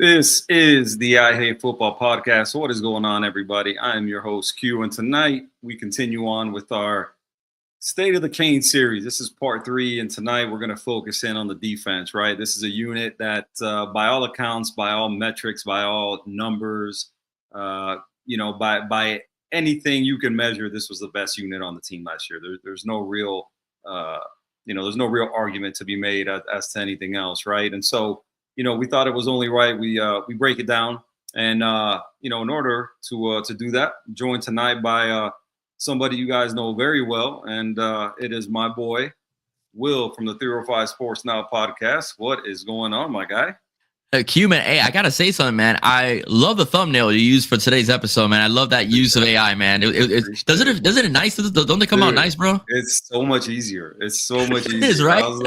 This is the I Hate Football podcast. What is going on, everybody? I am your host, Q, and tonight we continue on with our State of the Cane series. This is part 3, and tonight we're going to focus in on the defense, right? This is a unit that, by all accounts, by all metrics, by all numbers, by anything you can measure, this was the best unit on the team last year. There's no real, there's no real argument to be made as to anything else, right? And so, we thought it was only right we break it down, and in order to do that, I'm joined tonight by somebody you guys know very well, and it is my boy Will from the 305 Sports Now podcast. What is going on, my guy? Q, man, hey, I gotta say something, man. I love the thumbnail you used for today's episode, man. I love that use of AI, man. Doesn't it nice? Don't they come out nice, bro? It's so much easier. It's so much easier. It is, right? I was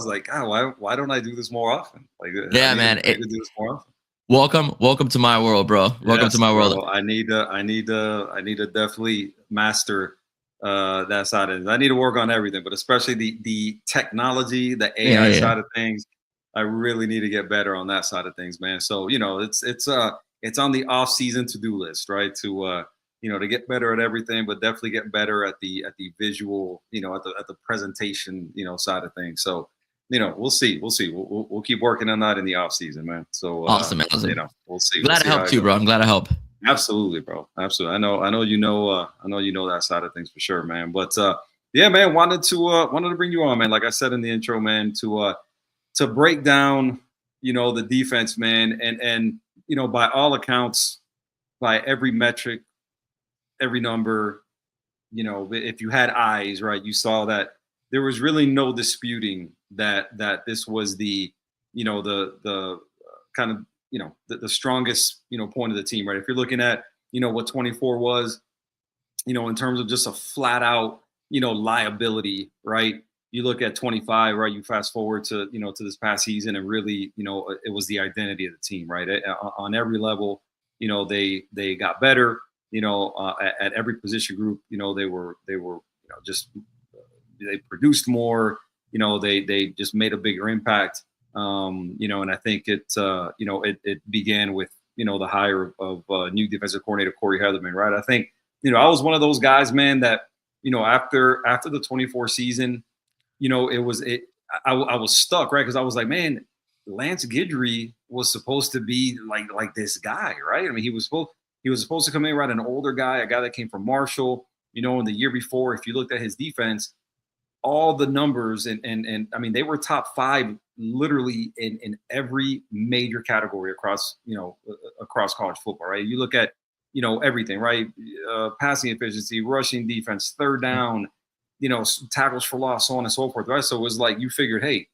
like, God, why don't I do this more often? Like, yeah, man. I do this more often. Welcome to my world, bro. Welcome to my world. Bro, I need to definitely master that side of it. I need to work on everything, but especially the technology, the AI side of things. I really need to get better on that side of things, man. So, it's on the off season to-do list, right? To get better at everything, but definitely get better at the visual, at the presentation, side of things. So, we'll see. We'll keep working on that in the off season, man. So awesome. We'll see. Glad to help too, bro. I'm glad to help. Absolutely, bro. Absolutely. I know you know that side of things for sure, man. But yeah, man, wanted to bring you on, man. Like I said in the intro, man, to break down, the defense, man, and by all accounts, by every metric, every number, if you had eyes, right, you saw that there was really no disputing that this was the kind of the strongest point of the team, right? If you're looking at what 24 was, in terms of just a flat out liability, right? You look at 25, right? You fast forward to to this past season, and really it was the identity of the team, right? On every level, they got better. At every position group, they were just they produced more. They just made a bigger impact. And I think it began with the hire of new defensive coordinator Corey Heatherman, right? I think I was one of those guys, man, that after the 24 season, I was stuck, right? Because I was like, man, Lance Guidry was supposed to be like this guy, right? I mean, he was supposed to come in, right? An older guy, a guy that came from Marshall. In the year before, if you looked at his defense, all the numbers and I mean, they were top 5 literally in every major category across college football, right? You look at everything, right? Passing efficiency, rushing defense, third down, tackles for loss, so on and so forth, right? So it was like you figured, hey,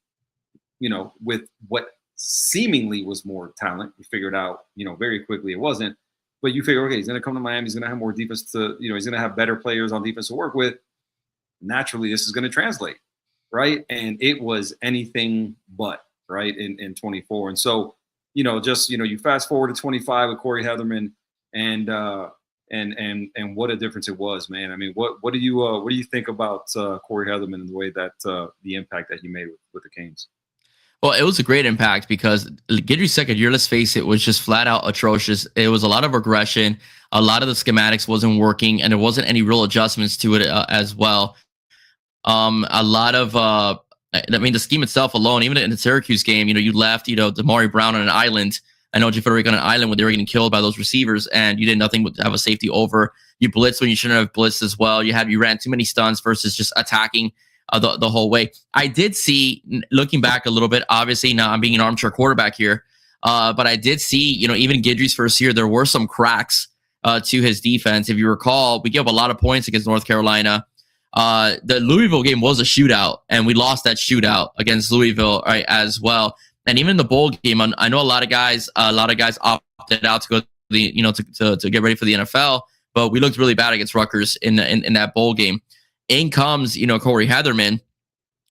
with what seemingly was more talent, you figured out, very quickly it wasn't. But you figure, okay, he's going to come to Miami, he's going to have more defense to, he's going to have better players on defense to work with. Naturally, this is going to translate, right? And it was anything but, right, in 24. And so, you fast forward to 25 with Corey Heatherman, and what a difference it was, man. I mean, what do you think about Corey Heatherman and the way that the impact that he made with the Canes? Well, it was a great impact because Guidry's second year, let's face it, was just flat out atrocious. It was a lot of regression. A lot of the schematics wasn't working, and there wasn't any real adjustments to it as well. A lot of, the scheme itself alone, even in the Syracuse game, you left, Damari Brown on an island. I know Jay Federico on an island when they were getting killed by those receivers, and you did nothing but have a safety over. You blitzed when you shouldn't have blitzed as well. You ran too many stunts versus just attacking the whole way. I did see, looking back a little bit, obviously now I'm being an armchair quarterback here, but I did see, even Guidry's first year, there were some cracks to his defense. If you recall, we gave up a lot of points against North Carolina. The Louisville game was a shootout, and we lost that shootout against Louisville, right, as well. And even the bowl game, I know a lot of guys opted out to go to get ready for the NFL, but we looked really bad against Rutgers in that bowl game. In comes, Corey Heatherman,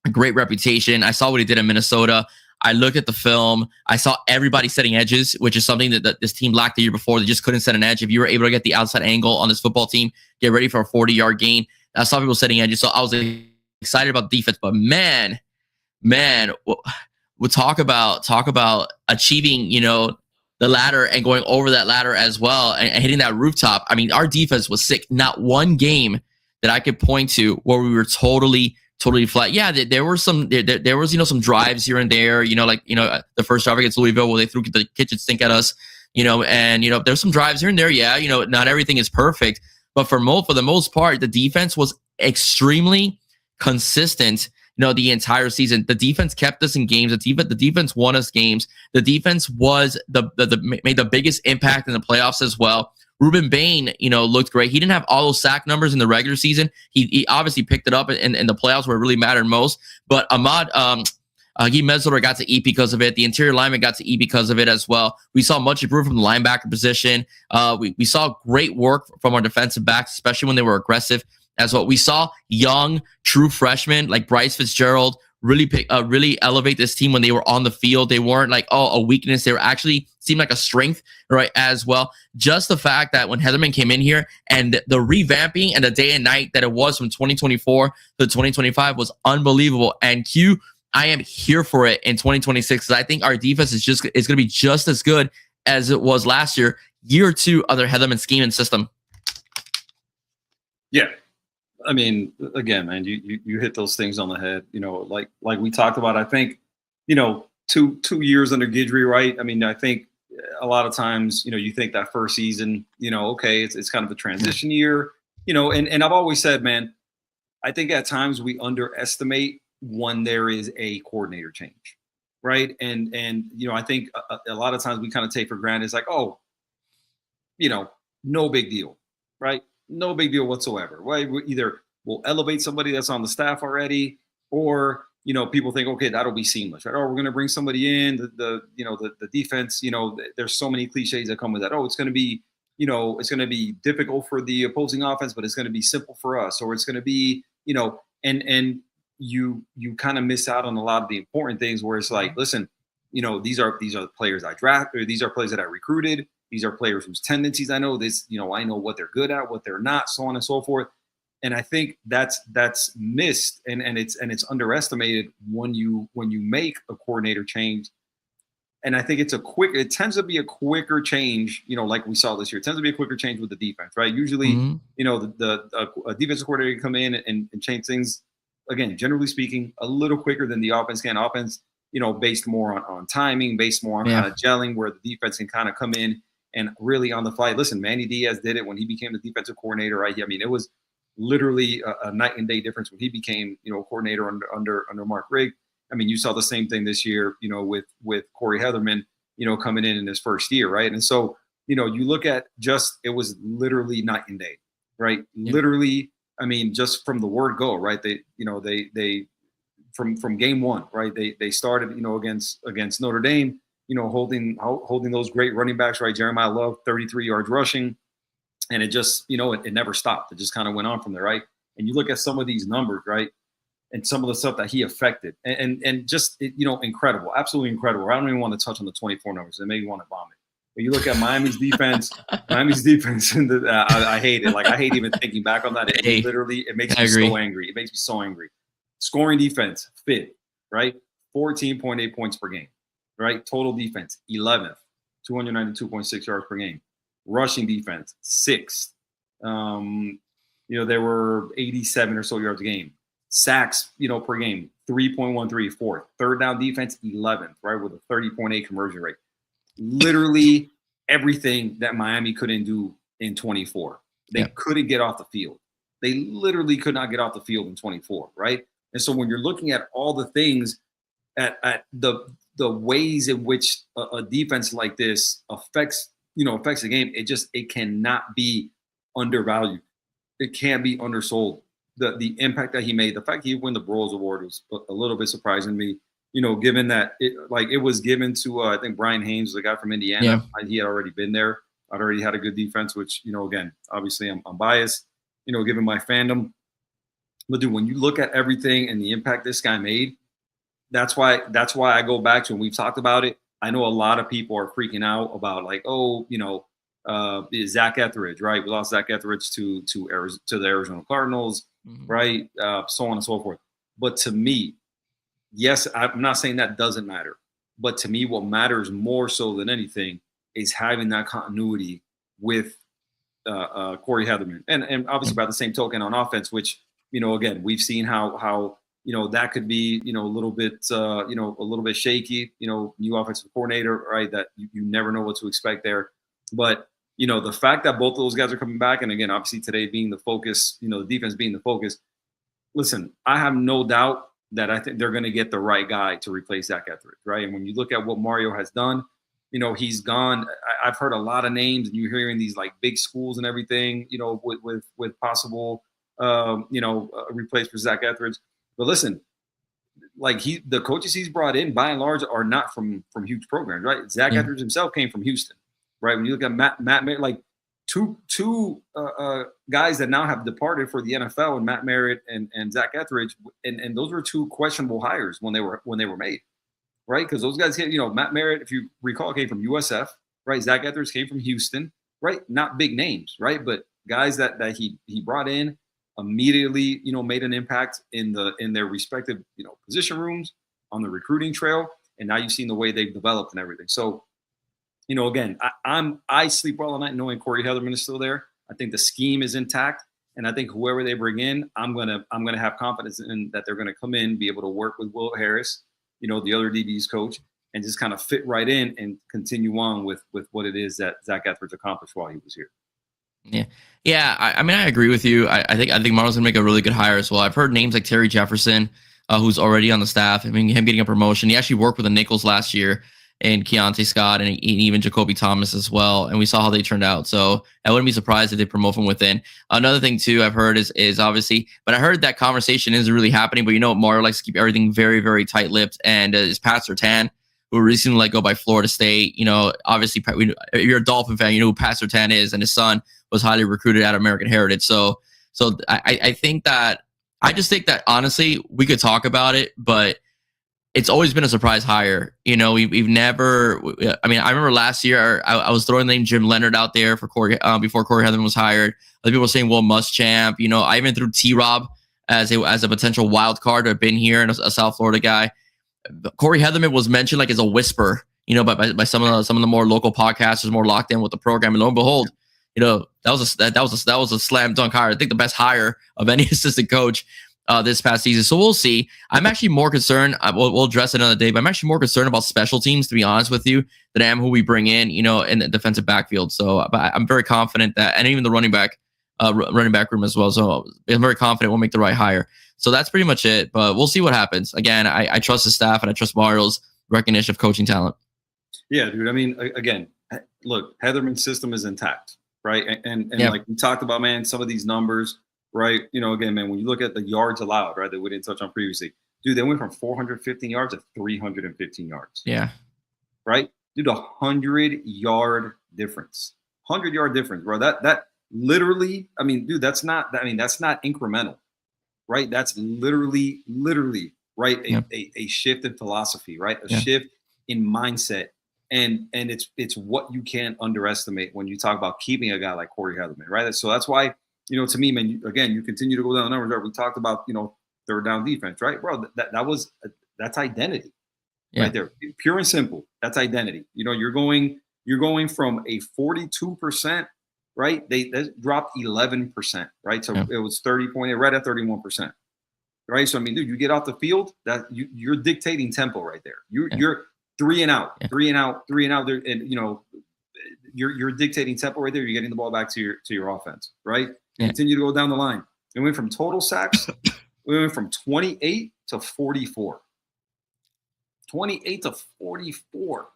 a great reputation. I saw what he did in Minnesota. I looked at the film. I saw everybody setting edges, which is something that this team lacked the year before. They just couldn't set an edge. If you were able to get the outside angle on this football team, get ready for a 40-yard gain. I saw people setting edges, so I was excited about the defense. But man, we'll talk about achieving, the ladder and going over that ladder as well and hitting that rooftop. I mean, our defense was sick. Not one game that I could point to where we were totally flat. Yeah, there were some there was some drives here and there, like the first drive against Louisville where they threw the kitchen sink at us, and there's some drives here and there. Yeah, not everything is perfect, but for the most part, the defense was extremely consistent. The entire season, the defense kept us in games. The defense won us games. The defense was made the biggest impact in the playoffs as well. Ruben Bain, looked great. He didn't have all those sack numbers in the regular season. He obviously picked it up in the playoffs where it really mattered most. But Ahmad Guy Mesler got to eat because of it. The interior lineman got to eat because of it as well. We saw much improvement from the linebacker position. We saw great work from our defensive backs, especially when they were aggressive as well. We saw young, true freshmen like Bryce Fitzgerald really elevate this team when they were on the field. They weren't like, a weakness. They were actually seemed like a strength, right, as well. Just the fact that when Heatherman came in here and the revamping and the day and night that it was from 2024 to 2025 was unbelievable. And Q, I am here for it in 2026 because I think our defense is going to be just as good as it was last year 2 of their Heatherman scheme and system. Yeah. I mean, again, man, you hit those things on the head, like we talked about. I think, 2 years under Guidry, right? I mean, I think a lot of times, you think that first season, okay, it's kind of a transition year, and I've always said, man, I think at times we underestimate when there is a coordinator change, right? And I think a lot of times we kind of take for granted, it's like, oh, no big deal, right? No big deal whatsoever, right? We'll elevate somebody that's on the staff already, or people think, okay, that'll be seamless, right? Or we're going to bring somebody in, the defense. There's so many cliches that come with that. Oh, it's going to be, it's going to be difficult for the opposing offense, but it's going to be simple for us, or it's going to be, and you kind of miss out on a lot of the important things where it's like, listen, these are the players I draft, or these are players that I recruited. These are players whose tendencies I know. I know what they're good at, what they're not, so on and so forth. And I think that's missed and it's underestimated when you make a coordinator change. And I think it tends to be a quicker change, like we saw this year. It tends to be a quicker change with the defense, right? Usually, a defensive coordinator can come in and change things, again, generally speaking, a little quicker than the offense can. Offense, based more on timing, based more on kind of gelling, where the defense can kind of come in and really on the fly. Listen, Manny Diaz did it when he became the defensive coordinator, right? I mean, it was literally a night and day difference when he became, coordinator under Mark Richt. I mean, you saw the same thing this year, with Corey Heatherman, coming in his first year, right? And so, you look at it was literally night and day, right? Yeah. Literally, I mean, just from the word go, right? They from game one, right? They started, against Notre Dame, holding those great running backs, right? Jeremiah Love, 33 yards rushing. And it just, it never stopped. It just kind of went on from there, right? And you look at some of these numbers, right? And some of the stuff that he affected. And just, incredible. Absolutely incredible. I don't even want to touch on the 24 numbers. It made me want to vomit. But you look at Miami's defense, and I hate it. Like, I hate even thinking back on that. It makes me so angry. It makes me so angry. Scoring defense, 5th, right? 14.8 points per game, right? Total defense, 11th, 292.6 yards per game. Rushing defense, 6th. There were 87 or so yards a game. Sacks, per game, 3.13, 4th. Third down defense, 11th, right, with a 30.8 conversion rate. Literally everything that Miami couldn't do in 24. They couldn't get off the field. They literally could not get off the field in 24, right? And so when you're looking at all the things, at the ways in which a defense like this affects the game, it cannot be undervalued. It can't be undersold. The impact that he made, the fact he won the Broyles Award was a little bit surprising to me, given that it was given to, I think Brian Haynes, the guy from Indiana. Yeah. He had already been there. I'd already had a good defense, which, again, obviously I'm biased, given my fandom. But dude, when you look at everything and the impact this guy made, that's why I go back to, and we've talked about it. I know a lot of people are freaking out about Zach Etheridge, right? We lost Zach Etheridge to the Arizona Cardinals, right? So on and so forth. But to me, yes, I'm not saying that doesn't matter. But to me, what matters more so than anything is having that continuity with Corey Heatherman, and obviously by the same token on offense, which again we've seen how that could be a little bit a little bit shaky. New offensive coordinator, right? That you never know what to expect there, but the fact that both of those guys are coming back, and again, obviously today being the focus, the defense being the focus. Listen, I have no doubt that I think they're going to get the right guy to replace Zach Etheridge, right? And when you look at what Mario has done, he's gone. I've heard a lot of names, and you're hearing these like big schools and everything, with possible, replace for Zach Etheridge. But listen, like the coaches he's brought in, by and large, are not from huge programs, right? Zach Etheridge himself came from Houston, right? When you look at Matt Merritt, like two guys that now have departed for the NFL, and Matt Merritt and Zach Etheridge, and those were two questionable hires when they were made. Right, because those guys, Matt Merritt, if you recall, came from USF, right? Zach Etheridge came from Houston, right? Not big names, right? But guys that he brought in immediately, made an impact in their respective, position rooms on the recruiting trail, and now you've seen the way they've developed and everything. So, again, I sleep well at night knowing Corey Heatherman is still there. I think the scheme is intact, and I think whoever they bring in, I'm gonna have confidence in that they're gonna come in, be able to work with Will Harris, the other DB's coach, and just kind of fit right in and continue on with what it is that Zach Etheridge accomplished while he was here. Yeah. I mean, I agree with you. I think Mario's gonna make a really good hire as well. I've heard names like Terry Jefferson, who's already on the staff. I mean, him getting a promotion. He actually worked with the Nichols last year, and Keontae Scott, and even Jacoby Thomas as well. And we saw how they turned out. So I wouldn't be surprised if they promote from within. Another thing too I've heard is obviously, but I heard that conversation isn't really happening. But Mario likes to keep everything very, very tight-lipped. And is Pat Surtain, who recently let go by Florida State. Obviously, if you're a Dolphin fan, you know who Pat Surtain is, and his son was highly recruited out of American Heritage. So I think that honestly we could talk about it, but it's always been a surprise hire. We've never. I mean, I remember last year I was throwing the name Jim Leonard out there for Corey before Corey Heatherman was hired. Other people were saying Will Muschamp. I even threw T-Rob as a potential wild card to have been here and a South Florida guy. Corey Heatherman was mentioned like as a whisper, by some of the more local podcasters, more locked in with the program. And lo and behold, that was a slam dunk hire. I think the best hire of any assistant coach this past season. So we'll see. I'm actually more concerned. We'll address it another day, but I'm actually more concerned about special teams, to be honest with you, than I am who we bring in, in the defensive backfield. So but I'm very confident that, and even the running back room as well. So I'm very confident we'll make the right hire. So that's pretty much it. But we'll see what happens. Again, I trust the staff, and I trust Mario's recognition of coaching talent. Yeah, dude. I mean, again, look, Heatherman's system is intact, right? And like we talked about, man, some of these numbers. Right. Again, man, when you look at the yards allowed, right, that we didn't touch on previously, dude, they went from 415 yards to 315 yards. Yeah. Right. Dude, 100-yard difference. 100-yard difference, bro. That literally, I mean, dude, that's not incremental. Right. That's literally, right. A shift in philosophy, right? A shift in mindset. And it's what you can't underestimate when you talk about keeping a guy like Corey Heatherman, right? So that's why, to me, man, you continue to go down the numbers. Right? We talked about, third down defense, right? Bro, that's identity right there. Pure and simple. That's identity. You're going from a 42%, right? They dropped 11%, right? So it was 30.8, right at 31%. Right. So I mean, dude, you get off the field, that you're dictating tempo right there. You're 3 and out, 3 and out, 3 and out there, and you're dictating tempo right there. You're getting the ball back to your offense, right? Continue to go down the line. We went from total sacks, we went from 28 to 44. 28 to 44.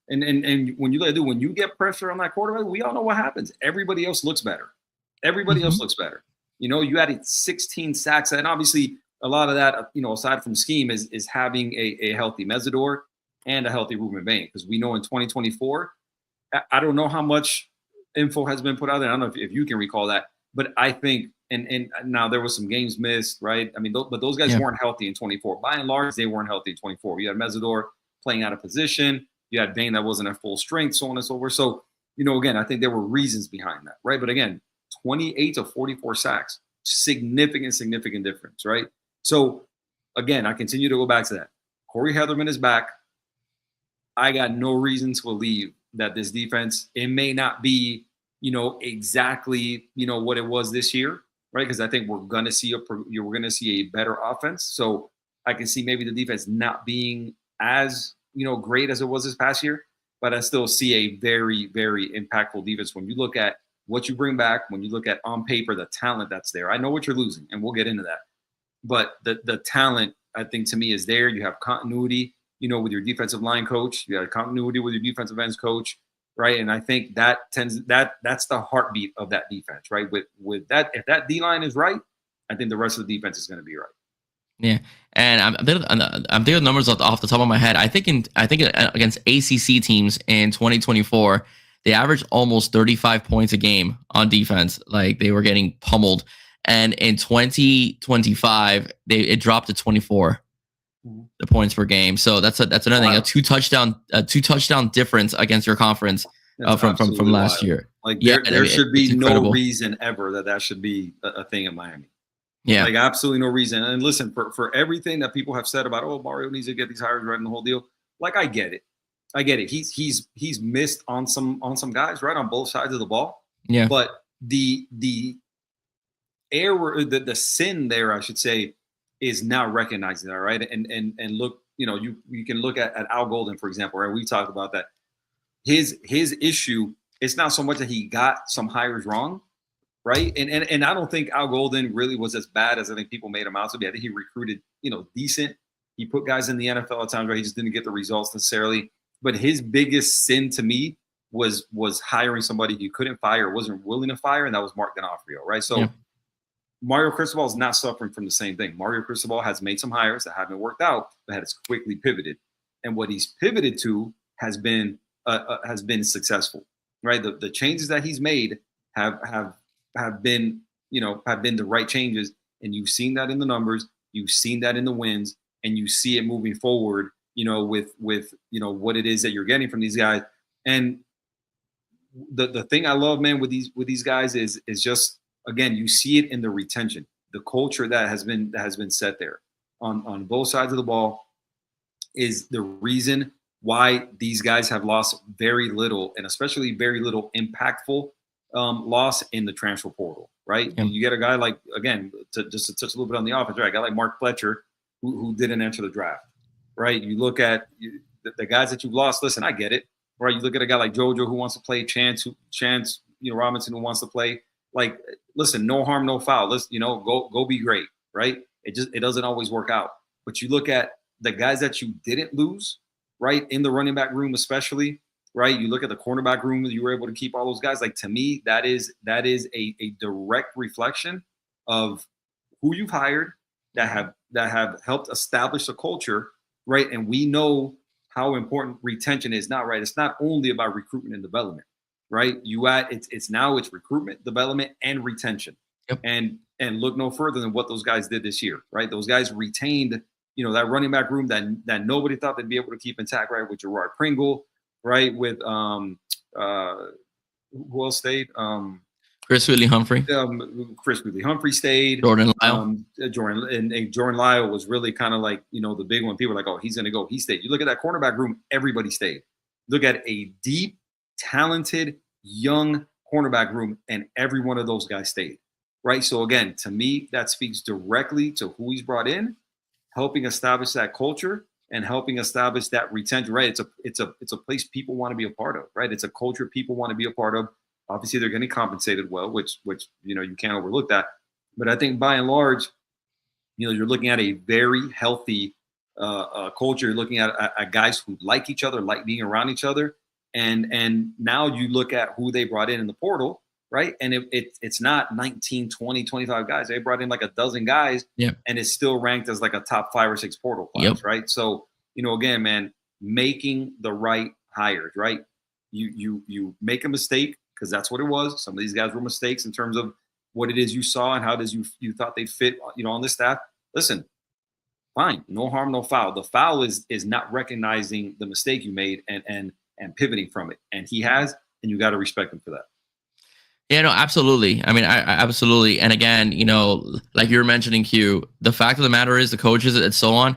And when you get pressure on that quarterback, we all know what happens. Everybody else looks better. Everybody else looks better. You added 16 sacks, and obviously a lot of that, aside from scheme, is having a healthy Mesidor and a healthy Ruben Bain. Because we know in 2024, I don't know how much info has been put out there. I don't know if you can recall that, but I think, and now there was some games missed, right? I mean, but those guys weren't healthy in 24. By and large, they weren't healthy in 24. You had Mesidor playing out of position. You had Bain that wasn't at full strength, so on and so forth. So, again, I think there were reasons behind that, right? But again, 28 to 44 sacks, significant difference, right? So, again, I continue to go back to that. Corey Heatherman is back. I got no reason to believe that this defense, it may not be, exactly, what it was this year, right? Because I think we're going to see a better offense. So I can see maybe the defense not being as, great as it was this past year, but I still see a very, very impactful defense when you look at what you bring back, when you look at on paper, the talent that's there. I know what you're losing, and we'll get into that. But the talent, I think, to me, is there. You have continuity, with your defensive line coach. You have continuity with your defensive ends coach, right? And I think that's the heartbeat of that defense, right? With that, if that D line is right, I think the rest of the defense is going to be right. Yeah, and I'm thinking numbers off the top of my head. I think against ACC teams in 2024, they averaged almost 35 points a game on defense. Like, they were getting pummeled. And in 2025, it dropped to 24 the points per game. So that's another thing. A two touchdown difference against your conference from last year. Like, there should be no reason ever that should be a thing in Miami. Yeah, like, absolutely no reason. And listen, for everything that people have said about, oh, Mario needs to get these hires right in the whole deal. Like, I get it. He's missed on some guys, right, on both sides of the ball. Yeah. But the error, the sin there, I should say, is now recognizing that, right? And look, you can look at Al Golden, for example, right? We talked about that. His issue, it's not so much that he got some hires wrong, right? And I don't think Al Golden really was as bad as I think people made him out to be. I think he recruited, decent. He put guys in the NFL at times where he just didn't get the results necessarily. But his biggest sin to me was hiring somebody he couldn't fire, wasn't willing to fire, and that was Mark D'Onofrio, right? So Mario Cristobal is not suffering from the same thing. Mario Cristobal has made some hires that haven't worked out, but has quickly pivoted, and what he's pivoted to has been successful, right? The changes that he's made have been the right changes, and you've seen that in the numbers, you've seen that in the wins, and you see it moving forward, with what it is that you're getting from these guys. And the thing I love, man, with these guys is just, again, you see it in the retention, the culture that has been set there on both sides of the ball is the reason why these guys have lost very little, and especially very little impactful loss in the transfer portal, right? Yeah. You get a guy like, again, to touch a little bit on the offense, right? A guy like Mark Fletcher who didn't enter the draft, right? You look at the guys that you've lost. Listen, I get it, right? You look at a guy like JoJo who wants to play, Chance, Robinson who wants to play. Like, listen, no harm, no foul. Let's, go be great, right? It doesn't always work out. But you look at the guys that you didn't lose, right, in the running back room especially, right? You look at the cornerback room, you were able to keep all those guys. Like, to me, that is a direct reflection of who you've hired that have helped establish a culture, right? And we know how important retention is now, right? It's not only about recruitment and development, right? It's recruitment, development, and retention. Yep. And look no further than what those guys did this year, right? Those guys retained, that running back room that nobody thought they'd be able to keep intact, right? With Gerard Pringle, right? With who else stayed? Chris Wheatley-Humphrey. Chris Wheatley-Humphrey stayed. Jordan Lyle. Jordan Lyle was really kind of like, the big one. People were like, oh, he's going to go. He stayed. You look at that cornerback room, everybody stayed. Look at a deep, talented, young cornerback room, and every one of those guys stayed, right? So again, to me, that speaks directly to who he's brought in, helping establish that culture and helping establish that retention, right? It's a place people want to be a part of, right? It's a culture people want to be a part of. Obviously, they're getting compensated well, which you can't overlook that. But I think by and large, you're looking at a very healthy culture. You're looking at guys who like each other, like being around each other. And now you look at who they brought in the portal, right? And it's not 19, 20, 25 guys. They brought in like a dozen guys, and it's still ranked as like a top 5 or 6 portal class, right? So, again, man, making the right hires, right? You make a mistake, because that's what it was. Some of these guys were mistakes in terms of what it is you saw and how it is you thought they'd fit, on this staff. Listen, fine, no harm, no foul. The foul is not recognizing the mistake you made and pivoting from it. And he has, and you got to respect him for that. Yeah, no, absolutely. I mean, I absolutely. And again, like you were mentioning, Q, the fact of the matter is the coaches and so on,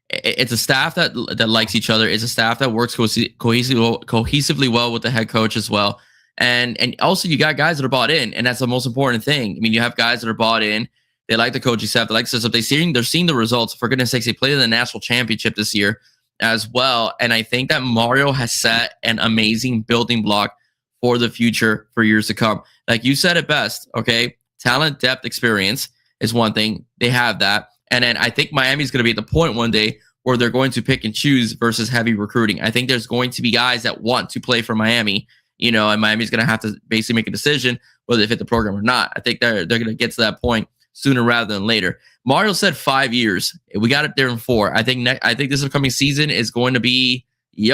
it's a staff that likes each other. It's a staff that works cohesively well with the head coach as well. And also you got guys that are bought in, and that's the most important thing. I mean, you have guys that are bought in. They like the coaching staff. They like the system. They're seeing the results. For goodness sakes, they played in the national championship this year as well. And I think that Mario has set an amazing building block for the future for years to come. Like you said it best, okay? Talent, depth, experience is one thing. They have that. And then I think Miami's going to be at the point one day where they're going to pick and choose versus heavy recruiting. I think there's going to be guys that want to play for Miami, and Miami's going to have to basically make a decision whether they fit the program or not. I think they're going to get to that point sooner rather than later. Mario said 5 years. We got it there in 4. I think this upcoming season is going to be, it's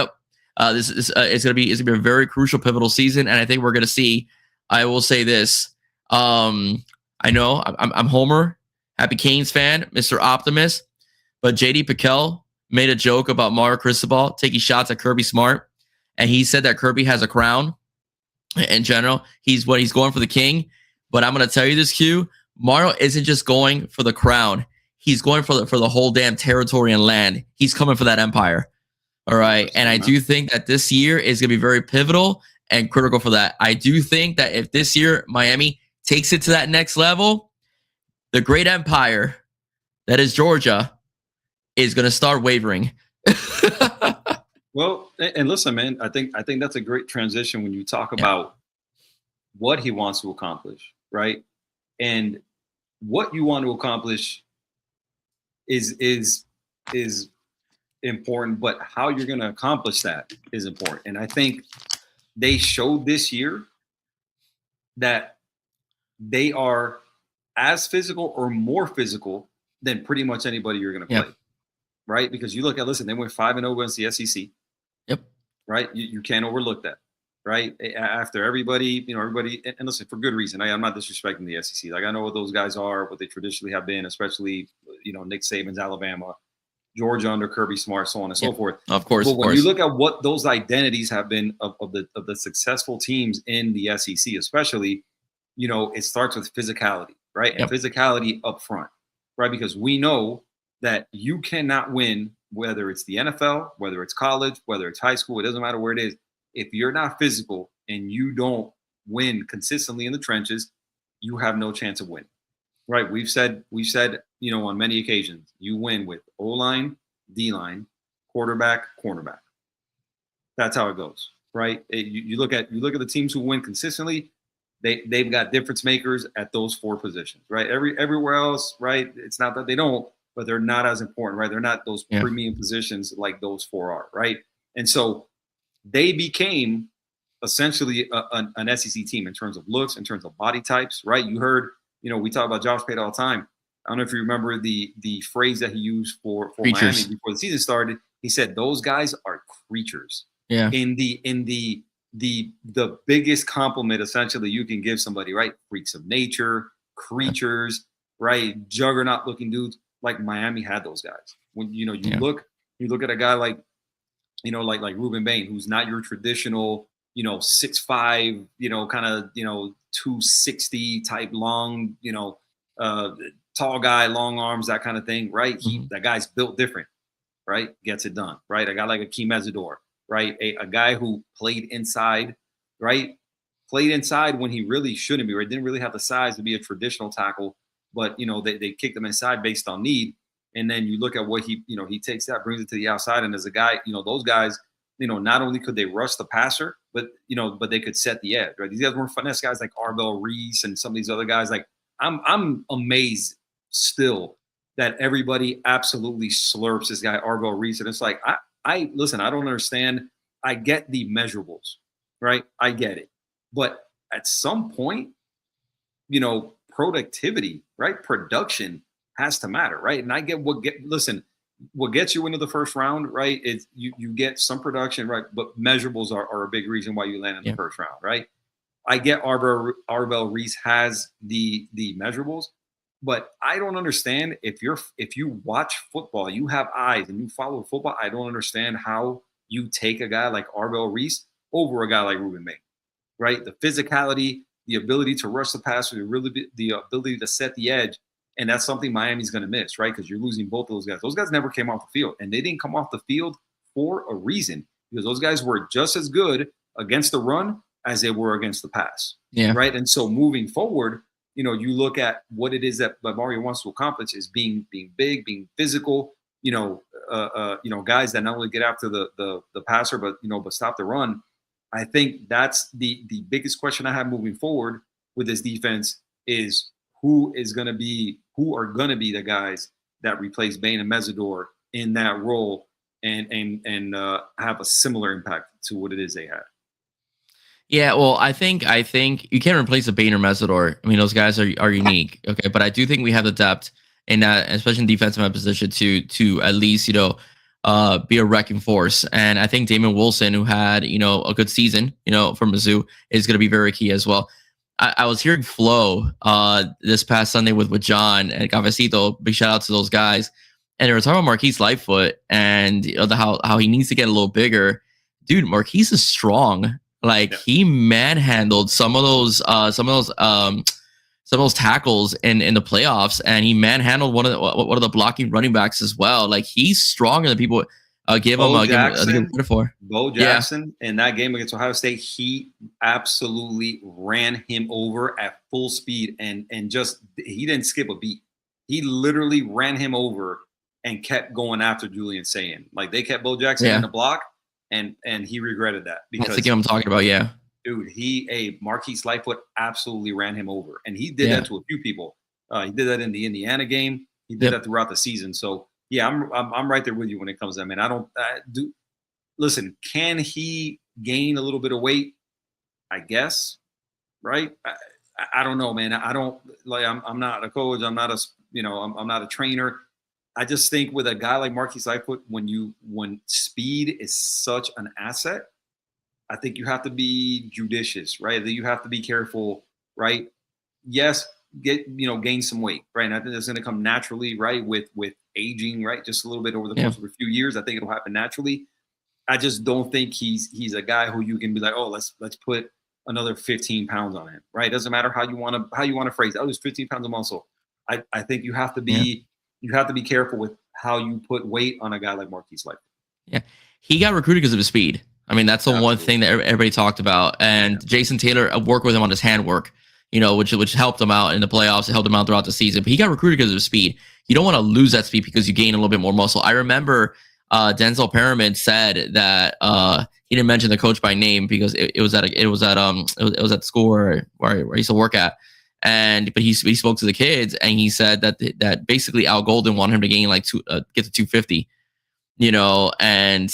going to be a very crucial, pivotal season, and I think we're going to see. I will say this. I know I'm Homer, happy Canes fan, Mr. Optimist, but JD Piquel made a joke about Mario Cristobal taking shots at Kirby Smart, and he said that Kirby has a crown. In general, he's going for the king. But I'm going to tell you this, Q. Mario isn't just going for the crown. He's going for the whole damn territory and land. He's coming for that empire. All right. And I do think that this year is going to be very pivotal and critical for that. I do think that if this year Miami takes it to that next level, the great empire that is Georgia is going to start wavering. Well, and listen, man, I think that's a great transition when you talk about what he wants to accomplish, right? And what you want to accomplish is important, but how you're going to accomplish that is important. And I think they showed this year that they are as physical or more physical than pretty much anybody you're going to play, right? Because you look at, listen, they went 5-0 against the SEC. Yep. Right. You can't overlook that. Right. After everybody, and listen, for good reason. I'm not disrespecting the SEC. Like, I know what those guys are, what they traditionally have been, especially, Nick Saban's Alabama, Georgia under Kirby Smart, so on and so forth. Of course. But when you look at what those identities have been of the successful teams in the SEC, especially, it starts with physicality, right? And physicality up front, right? Because we know that you cannot win, whether it's the NFL, whether it's college, whether it's high school, it doesn't matter where it is. If you're not physical and you don't win consistently in the trenches, you have no chance of winning, right? We've said, on many occasions, you win with O-line, D-line, quarterback, cornerback. That's how it goes, right? You look at the teams who win consistently, they've got difference makers at those 4 positions, right? Everywhere else, right? It's not that they don't, but they're not as important, right? They're not those premium positions like those 4 are, right? And so they became essentially an SEC team in terms of looks, in terms of body types, right? You heard, we talk about Josh Pate all the time. I don't know if you remember the phrase that he used for Miami before the season started. He said, those guys are creatures. Yeah. In the biggest compliment essentially you can give somebody, right? Freaks of nature, creatures, right? Juggernaut looking dudes. Like Miami had those guys. When you look at a guy like like Ruben Bain, who's not your traditional 6'5", kind of 260 type long, tall guy, long arms, that kind of thing, right? That guy's built different, right? Gets it done, right? A guy like Akeem Mesidor, right? A guy who played inside, right? Played inside when he really shouldn't be, right? Didn't really have the size to be a traditional tackle. But, they kicked him inside based on need. And then you look at what he takes that, brings it to the outside. And as a guy, those guys, not only could they rush the passer, but they could set the edge, right? These guys weren't finesse guys like Arbel Reese and some of these other guys. Like, I'm amazed still that everybody absolutely slurps this guy, Arbel Reese. And it's like, I listen, I don't understand. I get the measurables, right? I get it. But at some point, productivity, right? Production has to matter, right? And I get what gets you into the first round, right? Is you get some production, right? But measurables are a big reason why you land in the first round, right? I get Arbel Reese has the measurables, but I don't understand if you watch football, you have eyes and you follow football. I don't understand how you take a guy like Arbel Reese over a guy like Ruben Bain, right? The physicality, the ability to rush the passer, the ability to set the edge. And that's something Miami's going to miss, right? Because you're losing both of those guys. Those guys never came off the field, and they didn't come off the field for a reason, because those guys were just as good against the run as they were against the pass. Yeah. Right. And so moving forward, you know, you look at what it is that Mario wants to accomplish is being big, being physical, guys that not only get after the passer, but stop the run. I think that's the biggest question I have moving forward with this defense is who are gonna be the guys that replace Bain and Mesidor in that role and have a similar impact to what it is they had. Yeah, well, I think you can't replace a Bain or Mesidor. I mean, those guys are unique. Okay, but I do think we have the depth in that, especially in defensive position, to at least be a wrecking force. And I think Damon Wilson, who had a good season, for Mizzou, is going to be very key as well. I was hearing Flo this past Sunday with John and Cafecito. Big shout out to those guys. And they were talking about Marquise Lightfoot and how he needs to get a little bigger. Dude, Marquise is strong. Like he manhandled some of those tackles in the playoffs, and he manhandled one of the blocking running backs as well. Like he's stronger than people give him credit for. Bo Jackson in that game against Ohio State, he absolutely ran him over at full speed and just he didn't skip a beat. He literally ran him over and kept going after Julian Sayin. Like they kept Bo Jackson in the block. And he regretted that because that's the game I'm talking about. Yeah, dude, Marquise Lightfoot absolutely ran him over, and he did that to a few people. He did that in the Indiana game. He did that throughout the season. So yeah, I'm right there with you when it comes to that, man. Listen, can he gain a little bit of weight? I guess, right? I don't know, man. I'm not a coach. I'm not I'm not a trainer. I just think with a guy like Marquise Lightfoot, when speed is such an asset, I think you have to be judicious, right? That you have to be careful, right? Yes, gain some weight, right? And I think that's going to come naturally, right? With aging, right? Just a little bit over the course of a few years, I think it'll happen naturally. I just don't think he's a guy who you can be like, oh, let's put another 15 pounds on him, right? It doesn't matter how you want to phrase it. Oh, there's 15 pounds of muscle. I think you have to be. Yeah. You have to be careful with how you put weight on a guy like Marquise Lightfoot. Yeah, he got recruited because of his speed. I mean, that's the one thing that everybody talked about. And Jason Taylor worked with him on his handwork, which helped him out in the playoffs. It helped him out throughout the season. But he got recruited because of his speed. You don't want to lose that speed because you gain a little bit more muscle. I remember Denzel Perriman said that he didn't mention the coach by name because it was at the school where I used to work at. But he spoke to the kids and he said that basically Al Golden wanted him to gain get to 250, and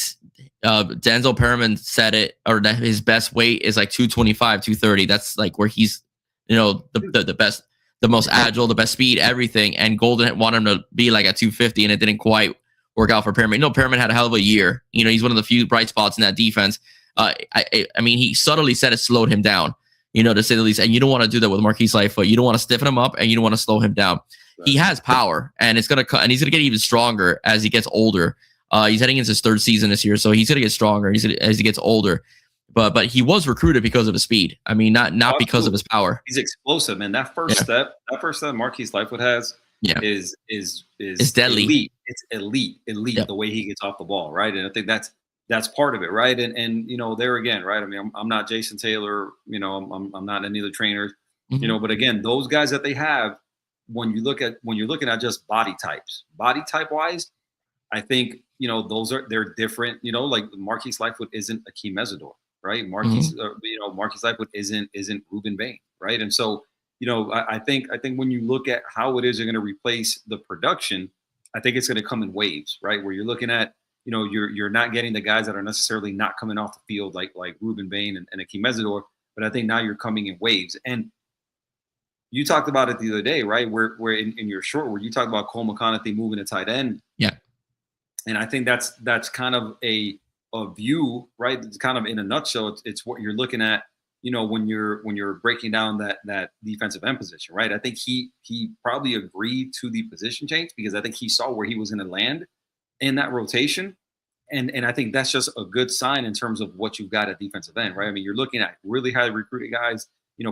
Denzel Perriman said it, or that his best weight is like 225, 230. That's like where he's, the best, the most agile, the best speed, everything. And Golden wanted him to be like at 250, and it didn't quite work out for Perriman. Perriman had a hell of a year. He's one of the few bright spots in that defense. I mean, he subtly said it slowed him down, to say the least. And you don't want to do that with Marquise Lightfoot. You don't want to stiffen him up, and you don't want to slow him down. Right. He has power, and he's gonna get even stronger as he gets older. He's heading into his third season this year, so he's gonna get stronger as he gets older. But he was recruited because of his speed. I mean, not because of his power. He's explosive, man. That first step Marquise Lightfoot has is deadly. Elite. It's elite. Yep. The way he gets off the ball, right? And I think that's part of it, right? And there again, right? I mean, I'm not Jason Taylor, I'm not any of the trainers, but again, those guys that they have, when you're looking at just body type wise, I think, they're different, like Marquise Lightfoot isn't Akeem Mesidor, right? Marquise Lightfoot isn't Ruben Bain, right? And so, I think when you look at how it is they're going to replace the production, I think it's going to come in waves, right? Where you're looking at, you're not getting the guys that are necessarily not coming off the field like Ruben Bain and Akeem Mesidor, but I think now you're coming in waves. And you talked about it the other day, right? Where in your short, where you talked about Cole McConaughey moving to tight end. Yeah. And I think that's kind of a view, right? It's kind of in a nutshell. It's what you're looking at, when you're breaking down that defensive end position, right? I think he probably agreed to the position change because I think he saw where he was going to land in that rotation. And I think that's just a good sign in terms of what you've got at defensive end, right? I mean, you're looking at really highly recruited guys,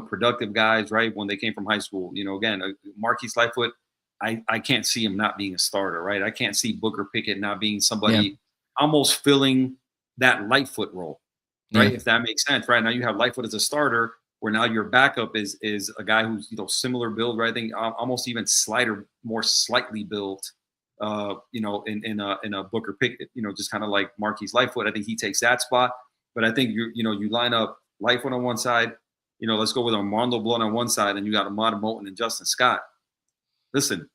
productive guys, right? When they came from high school, again, Marquise Lightfoot, I can't see him not being a starter, right? I can't see Booker Pickett not being Yeah. somebody almost filling that Lightfoot role, Yeah. right? If that makes sense, right? Now you have Lightfoot as a starter, where now your backup is a guy who's similar build, right? I think almost even more slightly built, in a Booker Pickett, just kind of like Marquise Lightfoot. I think he takes that spot, but I think you line up Lightfoot on one side, let's go with Armando Blunt on one side, and you got Ahmad Moten and Justin Scott. Listen,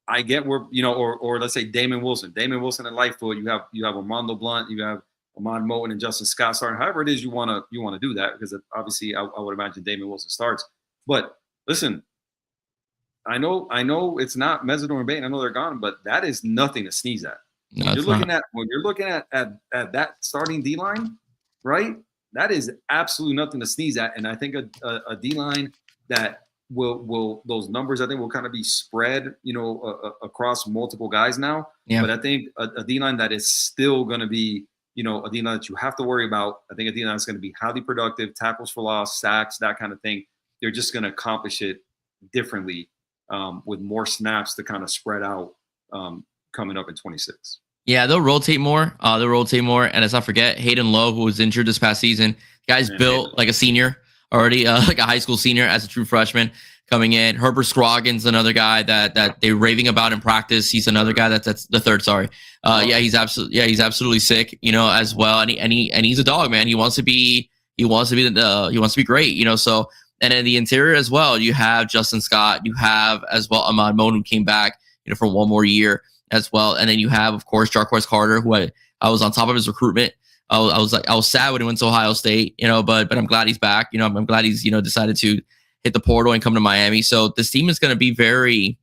I get where or let's say Damon Wilson and Lightfoot. You have Armando Blunt, you have Ahmad Moten and Justin Scott starting. However it is you want to do that, because obviously I would imagine Damon Wilson starts. But listen, I know it's not Mesidor and Bain. I know they're gone, but that is nothing to sneeze at. No, When you're looking at that starting D line, right? That is absolutely nothing to sneeze at. And I think a D line that will those numbers, I think, will kind of be spread, across multiple guys now. Yeah. But I think a D line that is still going to be, a D line that you have to worry about. I think a D line is going to be highly productive, tackles for loss, sacks, that kind of thing. They're just going to accomplish it differently, with more snaps to kind of spread out, coming up in 26. Yeah, they'll rotate more. And let's not forget Hayden Lowe, who was injured this past season. Guy's built like a senior already, like a high school senior as a true freshman coming in. Herbert Scroggins, another guy that they're raving about in practice. He's another guy that's the third. Sorry. He's absolutely sick, as well. And he's a dog, man. He wants to be great, So, and in the interior as well, you have Justin Scott, you have as well Ahmad Moten, who came back, for one more year as well. And then you have, of course, Jarquez Carter, who I was on top of his recruitment. I was sad when he went to Ohio State, but I'm glad he's back. I'm glad he's, decided to hit the portal and come to Miami. So this team is going to be very,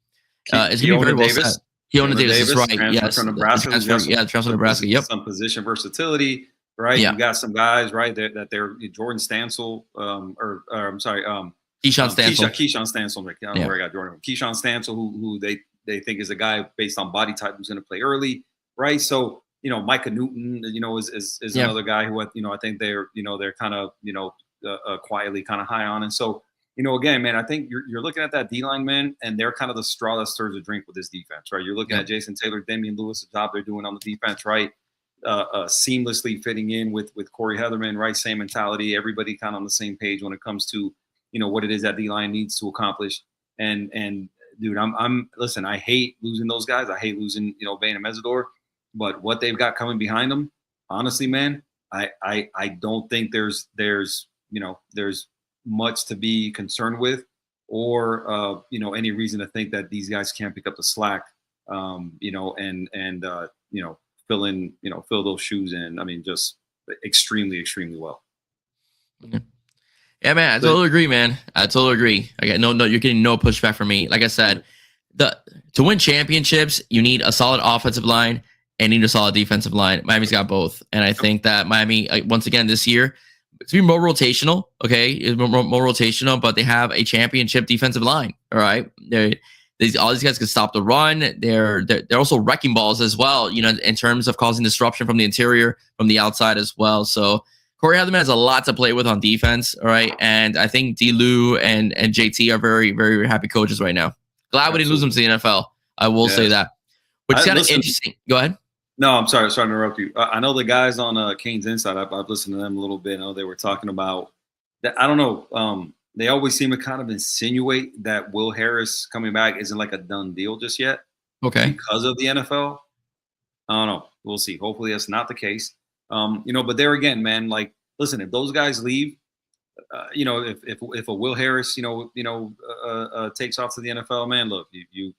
it's going to be very well set. Keona Davis is right. Yes. From Nebraska. Transfer from Nebraska. Yep. Some position versatility, right? Yeah. You got some guys, right, that they're Jordan Stansel, I'm sorry, Keyshawn Stansel. Keyshawn Stansel. I don't know where I got Jordan from. Keyshawn Stansel, who they think is a guy based on body type who's going to play early, right? So, Micah Newton, is another guy who, I think they're kind of, quietly kind of high on. And so, again, man, I think you're looking at that D-line, man, and they're kind of the straw that stirs the drink with this defense, right? You're looking at Jason Taylor, Damian Lewis, the job they're doing on the defense, right? Seamlessly fitting in with Corey Heatherman, right? Same mentality, everybody kind of on the same page when it comes to, what it is that D-line needs to accomplish. And dude, listen, I hate losing those guys. I hate losing, Bain and Mesidor, but what they've got coming behind them, honestly, man, I don't think there's much to be concerned with, or any reason to think that these guys can't pick up the slack, and fill those shoes in. I mean, just extremely, extremely well. Yeah, man, I totally agree, man. I totally agree. I got no, you're getting no pushback from me. Like I said, to win championships, you need a solid offensive line and you need a solid defensive line. Miami's got both, and I think that Miami, once again this year, it's gonna be more rotational. Okay, it's more rotational, but they have a championship defensive line. All right, all these guys can stop the run. They're also wrecking balls as well. In terms of causing disruption from the interior, from the outside as well. So Corey Heatherman has a lot to play with on defense. All right, and I think D-Lou and JT are very, very happy coaches right now. Glad we didn't lose them to the NFL. I will say that. Which is kind of interesting. Go ahead. No, I'm sorry to interrupt you. I know the guys on Canes Inside. I've listened to them a little bit. I know they were talking about that. I don't know. They always seem to kind of insinuate that Will Harris coming back isn't like a done deal just yet. Okay. Because of the NFL. I don't know. We'll see. Hopefully that's not the case. But there again, man, like, listen, if those guys leave, if a Will Harris, takes off to the NFL, man, look, you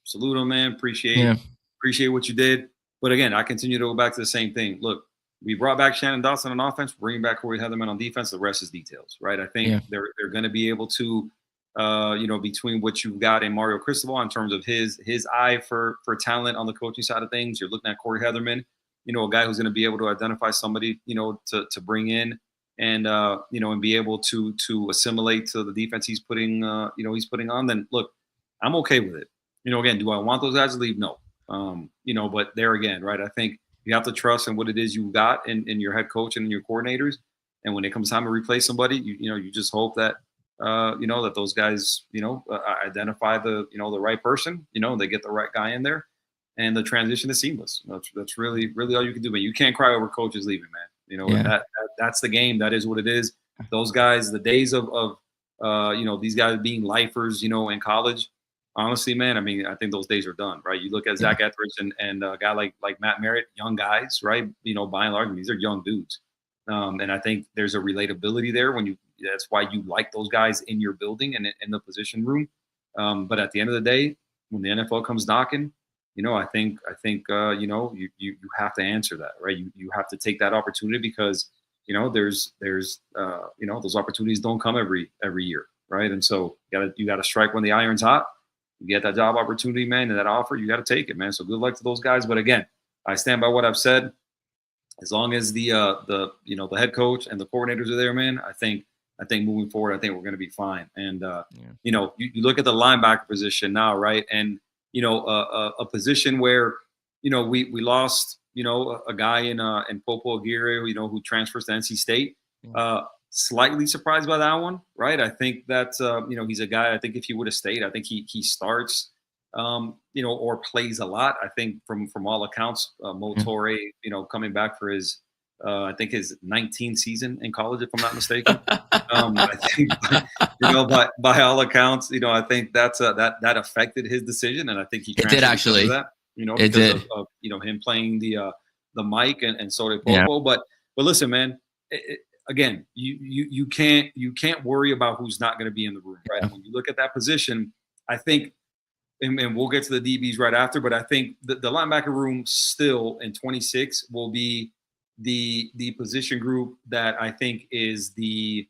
salute him, man. Appreciate what you did. But again, I continue to go back to the same thing. Look, we brought back Shannon Dawson on offense, bringing back Corey Heatherman on defense. The rest is details, right? I think they're going to be able to, between what you've got in Mario Cristobal in terms of his eye for talent on the coaching side of things. You're looking at Corey Heatherman, a guy who's going to be able to identify somebody, to bring in and be able to assimilate to the defense he's putting on. Then look, I'm okay with it. Again, do I want those guys to leave? No. But there again, right? I think you have to trust in what it is you got in your head coach and in your coordinators. And when it comes time to replace somebody, you just hope that, that those guys, identify the right person, they get the right guy in there, and the transition is seamless. That's really, really all you can do. But you can't cry over coaches leaving, man. That's the game. That is what it is. Those guys, the days of these guys being lifers, in college. Honestly, man, I mean, I think those days are done, right? You look at Zach Etheridge and a guy like Matt Merritt, young guys, right? By and large, these are young dudes. And I think there's a relatability there that's why you like those guys in your building and in the position room. But at the end of the day, when the NFL comes knocking, I think you have to answer that, right? You have to take that opportunity because, there's those opportunities don't come every year, right? And so you gotta strike when the iron's hot. You get that job opportunity, man, and that offer, you got to take it, man. So good luck to those guys. But again, I stand by what I've said. As long as the head coach and the coordinators are there, man, I think moving forward, I think we're going to be fine. And you look at the linebacker position now, right? And a position where we lost a guy in Popo Aguirre, who transfers to NC State. Slightly surprised by that one, right? I think that he's a guy. I think if he would have stayed, I think he starts, or plays a lot. I think from all accounts, Mo Torre, coming back for his, I think his 19th season in college, if I'm not mistaken. I think, by all accounts, I think that affected his decision, and I think he did actually. That, because of him playing the mic and so did Popo. But listen, man. Again, you can't worry about who's not going to be in the room, right? When you look at that position, I think, and we'll get to the DBs right after, but I think the linebacker room still in 26 will be the position group that I think is the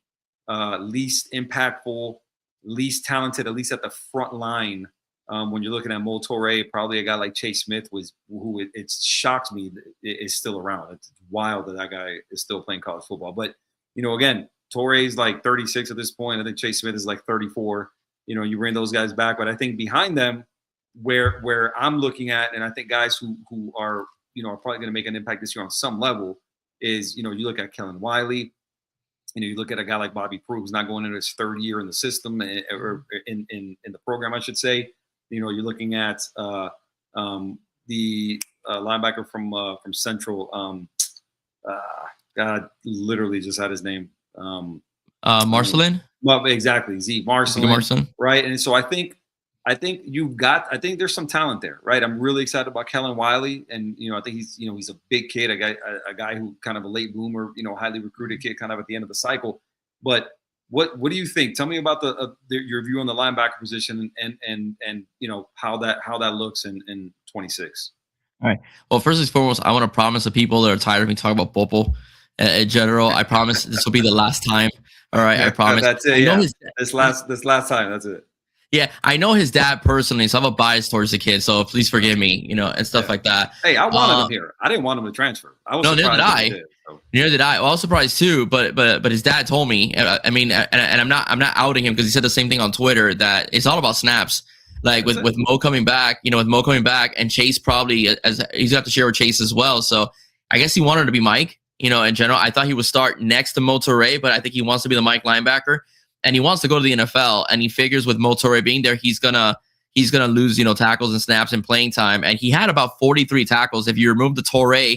least impactful, least talented, at least at the front line. When you're looking at Mo Torre, probably a guy like Chase Smith who it shocks me is still around. It's wild that guy is still playing college football. But again, Torre's like 36 at this point. I think Chase Smith is like 34. You bring those guys back, but I think behind them, where I'm looking at, and I think guys who are are probably going to make an impact this year on some level is you look at Kellen Wiley. You look at a guy like Bobby Pruitt, who's not going into his third year in the system or in the program, I should say. You're looking at the linebacker from Central. God, literally just had his name. Marcelin? Well, exactly. Zeke Marcelin. Right. And so I think there's some talent there, right? I'm really excited about Kellen Wiley. And, I think he's a big kid, a guy who kind of a late bloomer, highly recruited kid kind of at the end of the cycle. But what do you think? Tell me about your view on the linebacker position and how that looks in 26. All right. Well, first and foremost, I want to promise the people that are tired of me talking about Popo in general. I promise this will be the last time. All right, I promise. That's it. Yeah. This last time. That's it. Yeah, I know his dad personally, so I have a bias towards the kid. So please forgive me, and stuff like that. Hey, I wanted him here. I didn't want him to transfer. I was neither did I. Neither did I. Well, I was surprised too, but his dad told me. I mean, and I'm not outing him because he said the same thing on Twitter that it's all about snaps. Like with Mo coming back, and Chase probably as he's got to share with Chase as well. So I guess he wanted to be Mike. In general, I thought he would start next to Mo Torre, but I think he wants to be the Mike linebacker. And he wants to go to the NFL, and he figures with Mo Torre being there, he's gonna lose, tackles and snaps and playing time. And he had about 43 tackles. If you remove the Torre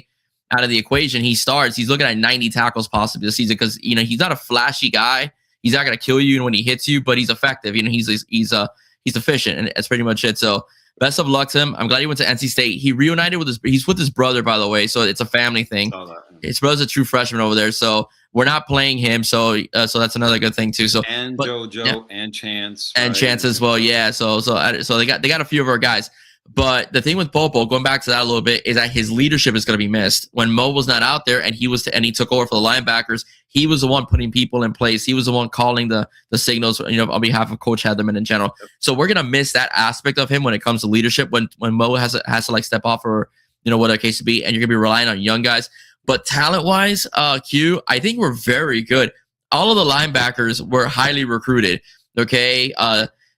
out of the equation, he's looking at 90 tackles possibly this season because he's not a flashy guy. He's not gonna kill you when he hits you, but he's effective. He's efficient, and that's pretty much it. So best of luck to him. I'm glad he went to NC State. He reunited he's with his brother, by the way, so it's a family thing. His brother's a true freshman over there, so we're not playing him. So that's another good thing too. So JoJo and Chance and Chance as well. Yeah. So they got a few of our guys. But the thing with Popo, going back to that a little bit, is that his leadership is going to be missed. When Mo was not out there and he took over for the linebackers, he was the one putting people in place. He was the one calling the signals, on behalf of Coach Heatherman in general. So we're going to miss that aspect of him when it comes to leadership, when Mo has to like step off or, whatever the case to be, and you're going to be relying on young guys. But talent-wise, Q, I think we're very good. All of the linebackers were highly recruited, okay?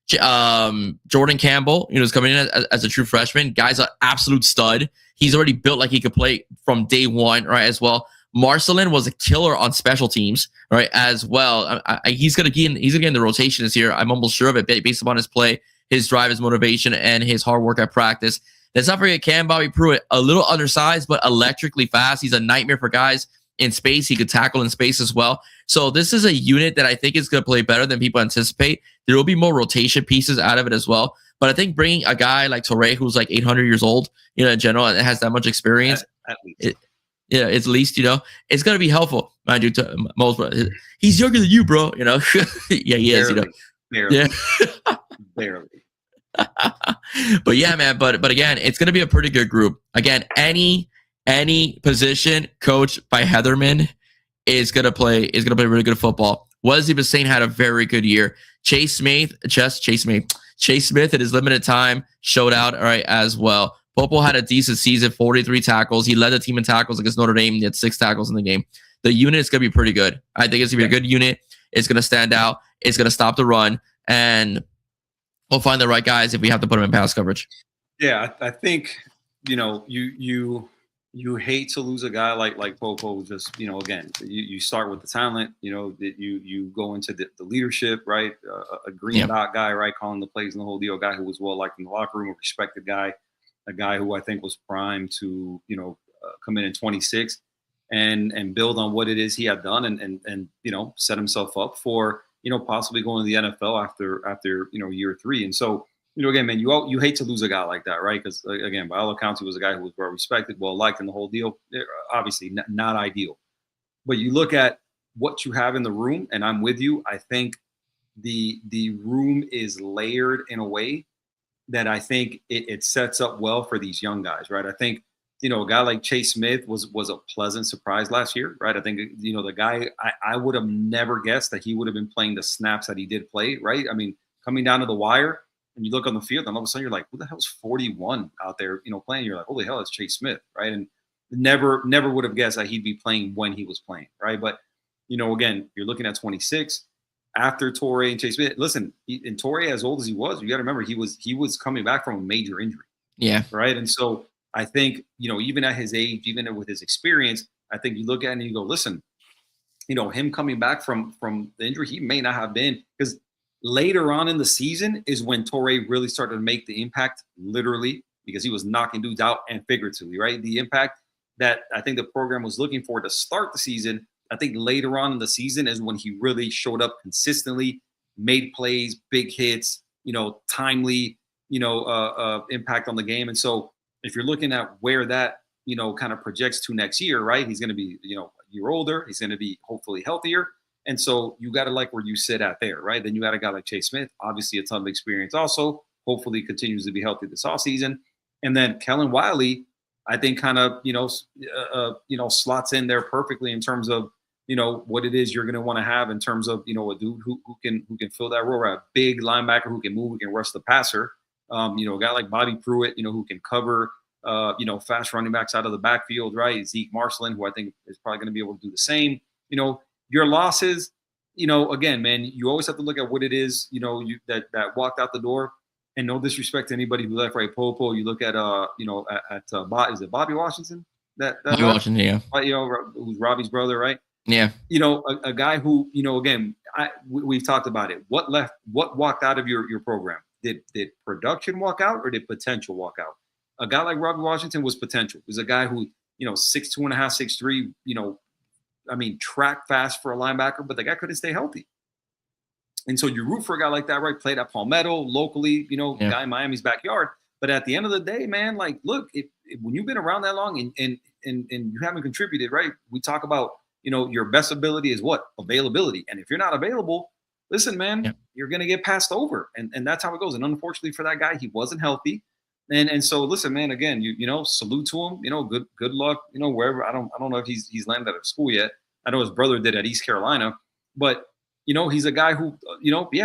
Jordan Campbell, is coming in as a true freshman. Guy's an absolute stud. He's already built like he could play from day one, right, as well. Marcelin was a killer on special teams, right? As well, he's gonna get in the rotation this year. I'm almost sure of it, based upon his play, his drive, his motivation, and his hard work at practice. Let's not forget Cam Bobby Pruitt, a little undersized but electrically fast. He's a nightmare for guys in space. He could tackle in space as well. So this is a unit that I think is going to play better than people anticipate. There will be more rotation pieces out of it as well. But I think bringing a guy like Toure, who's like 800 years old, in general, and has that much experience, at least. At least, it's going to be helpful. Mind you, he's younger than you, bro. Yeah, he is. Barely. Yeah. Barely. But yeah, man. But again, it's going to be a pretty good group. Again, any position coached by Heatherman is going to play really good football. Wesley Bissain had a very good year. Chase Smith in his limited time showed out all right as well. Popo had a decent season, 43 tackles. He led the team in tackles against Notre Dame. He had 6 tackles in the game. The unit is going to be pretty good. I think it's going to be a good unit. It's going to stand out. It's going to stop the run. And we'll find the right guys if we have to put them in pass coverage. Yeah, I think, you hate to lose a guy like Popo. Just, again, you start with the talent, that you go into the leadership, right? A green dot guy, right? Calling the plays and the whole deal, a guy who was well liked in the locker room, a respected guy, a guy who I think was primed to, come in 26 and build on what it is he had done and set himself up for, possibly going to the NFL after year 3. And so, again, man, you hate to lose a guy like that, right? Because again, by all accounts, he was a guy who was well respected, well liked in the whole deal. Obviously not ideal, but you look at what you have in the room, and I'm with you. I think the room is layered in a way that I think it sets up well for these young guys, right? I think, a guy like Chase Smith was a pleasant surprise last year, right? I think, the guy, I would have never guessed that he would have been playing the snaps that he did play, right? I mean, coming down to the wire, and you look on the field, and all of a sudden you're like, who the hell's 41 out there, playing? You're like, holy hell, it's Chase Smith, right? And never would have guessed that he'd be playing when he was playing, right? But, again, you're looking at 26 after Toure and Chase Smith. Listen, and Toure, as old as he was, you got to remember he was coming back from a major injury. Yeah. Right. And so I think, even at his age, even with his experience, I think you look at it and you go, listen, him coming back from the injury, he may not have been, because later on in the season is when Toure really started to make the impact, literally, because he was knocking dudes out, and figuratively, right? The impact that I think the program was looking for to start the season, I think later on in the season is when he really showed up consistently, made plays, big hits, timely, impact on the game. And so if you're looking at where that, kind of projects to next year, right? He's going to be, a year older. He's going to be hopefully healthier. And so you got to like where you sit at there, right? Then you got a guy like Chase Smith, obviously a ton of experience also, hopefully continues to be healthy this offseason. And then Kellen Wiley, I think kind of, slots in there perfectly in terms of, what it is you're going to want to have in terms of, a dude who can fill that role, right? A big linebacker who can move, who can rush the passer. A guy like Bobby Pruitt, who can cover, fast running backs out of the backfield, right? Zeke Marcelin, who I think is probably going to be able to do the same. Your losses, again, man, you always have to look at what it is, that walked out the door. And no disrespect to anybody who left, right? Popo, you look at, is it Bobby Washington? Bobby Washington, yeah. Who's Robbie's brother, right? Yeah. A guy who, again, we've talked about it. What walked out of your program? Did production walk out or did potential walk out? A guy like Robbie Washington was potential. He was a guy who, 6'2.5", 6'3", track fast for a linebacker, but the guy couldn't stay healthy. And so you root for a guy like that, right? Played at Palmetto locally, guy in Miami's backyard. But at the end of the day, man, like, look, if when you've been around that long and you haven't contributed, right? We talk about, your best ability is what? Availability. And if you're not available, listen, man, you're going to get passed over. And that's how it goes. And unfortunately for that guy, he wasn't healthy. And so listen, man, again, salute to him, good luck, wherever. I don't know if he's landed out of school yet. I know his brother did at East Carolina, but he's a guy who,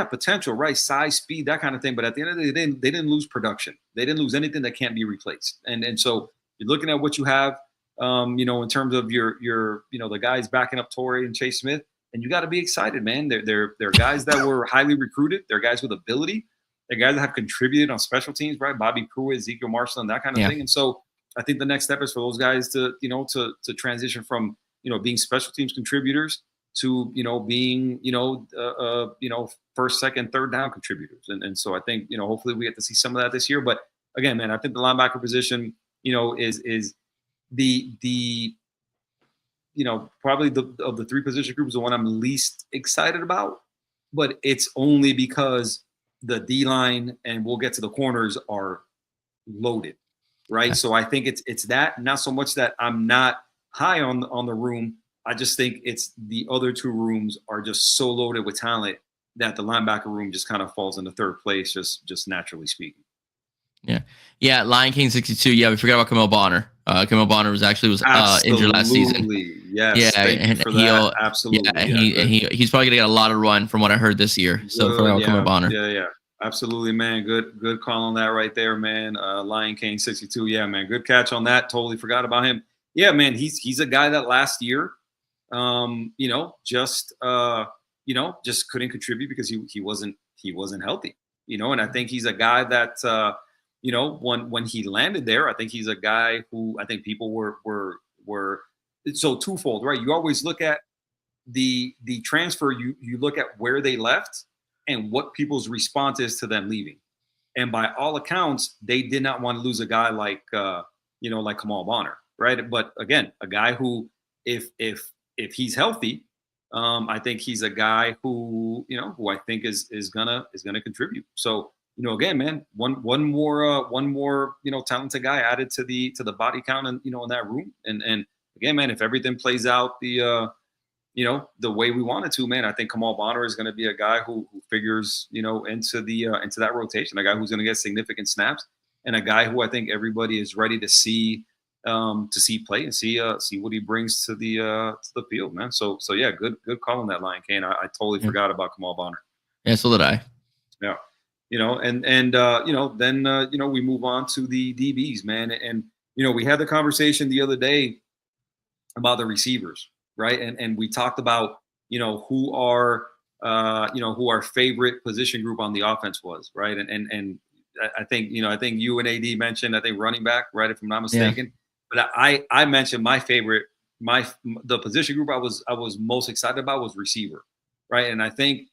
potential, right? Size, speed, that kind of thing. But at the end of the day, they didn't lose production. They didn't lose anything that can't be replaced. And so you're looking at what you have, in terms of your the guys backing up Toure and Chase Smith, and you got to be excited, man. They're guys that were highly recruited. They're guys with ability. They're guys that have contributed on special teams, right? Bobby Pruitt, Ezekiel Marshall, and that kind of thing. And so I think the next step is for those guys to, to transition from, being special teams contributors to, being, first, second, third down contributors. And so I think, hopefully we get to see some of that this year. But again, man, I think the linebacker position, is the probably of the three position groups, the one I'm least excited about. But it's only because the D line, and we'll get to the corners, are loaded, right? Yeah. So I think it's that, not so much that I'm not high on the room. I just think it's the other two rooms are just so loaded with talent that the linebacker room just kind of falls into third place, just naturally speaking. Yeah. Lion King 62. Yeah, we forgot about Camille Bonner. Camille Bonner was injured last season. Yes. Yeah, and he'll absolutely. Yeah, and he's probably gonna get a lot of run from what I heard this year. So forgot about Camille Bonner. Yeah. Absolutely, man. Good call on that right there, man. Lion King 62. Yeah, man. Good catch on that. Totally forgot about him. Yeah, man. He's a guy that last year, just couldn't contribute because he wasn't healthy. And I think he's a guy that when he landed there, I think he's a guy who I think people were so twofold, right? You always look at the transfer, you look at where they left and what people's response is to them leaving. And by all accounts, they did not want to lose a guy like Kamal Bonner, right? But again, a guy who, if he's healthy, I think he's a guy who I think is gonna contribute. So, again, man, one more talented guy added to the body count and in that room. And again, man, if everything plays out the way we want it to, man, I think Kamal Bonner is going to be a guy who figures into that rotation, a guy who's going to get significant snaps, and a guy who I think everybody is ready to see play and see what he brings to the field, man. So yeah, good call on that, Lion King. I totally forgot about Kamal Bonner. Yeah, so did I. Yeah. Then we move on to the DBs, man. And, we had the conversation the other day about the receivers, right? And we talked about, who our favorite position group on the offense was, right? And I think you and AD mentioned, I think running back, right? If I'm not mistaken. Yeah. But I mentioned my favorite, the position group I was most excited about was receiver, right? And I think,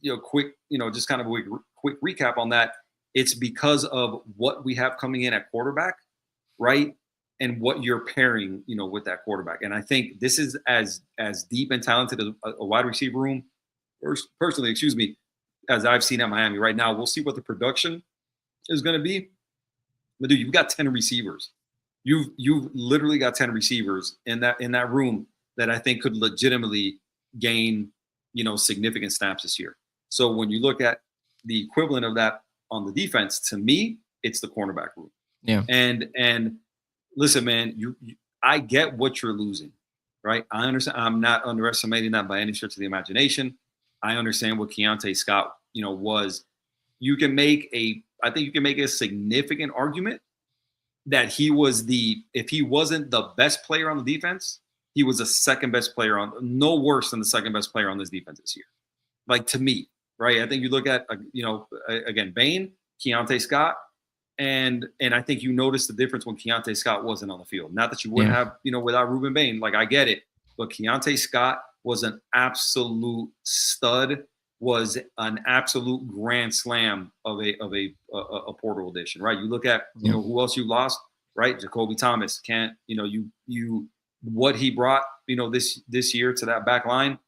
just kind of a quick recap on that. It's because of what we have coming in at quarterback, right? And what you're pairing, with that quarterback. And I think this is as deep and talented as a wide receiver room, personally, as I've seen at Miami right now. We'll see what the production is going to be. But dude, you've got 10 receivers. You've literally got 10 receivers in that room that I think could legitimately gain, significant snaps this year. So when you look at the equivalent of that on the defense, to me, it's the cornerback room. Yeah. And listen, man, I get what you're losing, right? I understand. I'm not underestimating that by any stretch of the imagination. I understand what Keionte Scott, was. I think you can make a significant argument that if he wasn't the best player on the defense, he was the second best player no worse than the second best player on this defense this year. Like, to me, right? I think you look at, again, Bain, Keionte Scott, and I think you notice the difference when Keionte Scott wasn't on the field. Not that you wouldn't have, without Ruben Bain. Like, I get it. But Keionte Scott was an absolute stud, was an absolute grand slam of a portal addition, right? You look at, who else you lost, right? Jacoby Thomas what he brought, this year to that back line,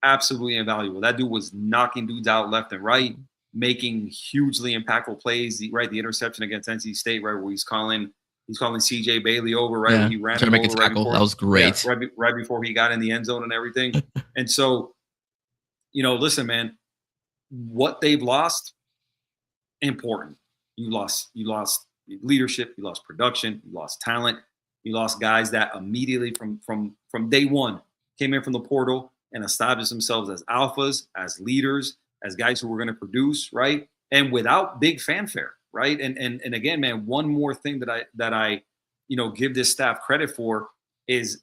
absolutely invaluable. That dude was knocking dudes out left and right, making hugely impactful plays. Right, the interception against NC State, right, where he's calling CJ Bailey over, right? Yeah, he ran to make a tackle. That was great. Yeah, right before he got in the end zone and everything. And so, listen, man, what they've lost, important. You lost leadership, you lost production, you lost talent, you lost guys that immediately from day one came in from the portal and established themselves as alphas, as leaders, as guys who were going to produce, right? And without big fanfare, right? And again, man, one more thing that I give this staff credit for is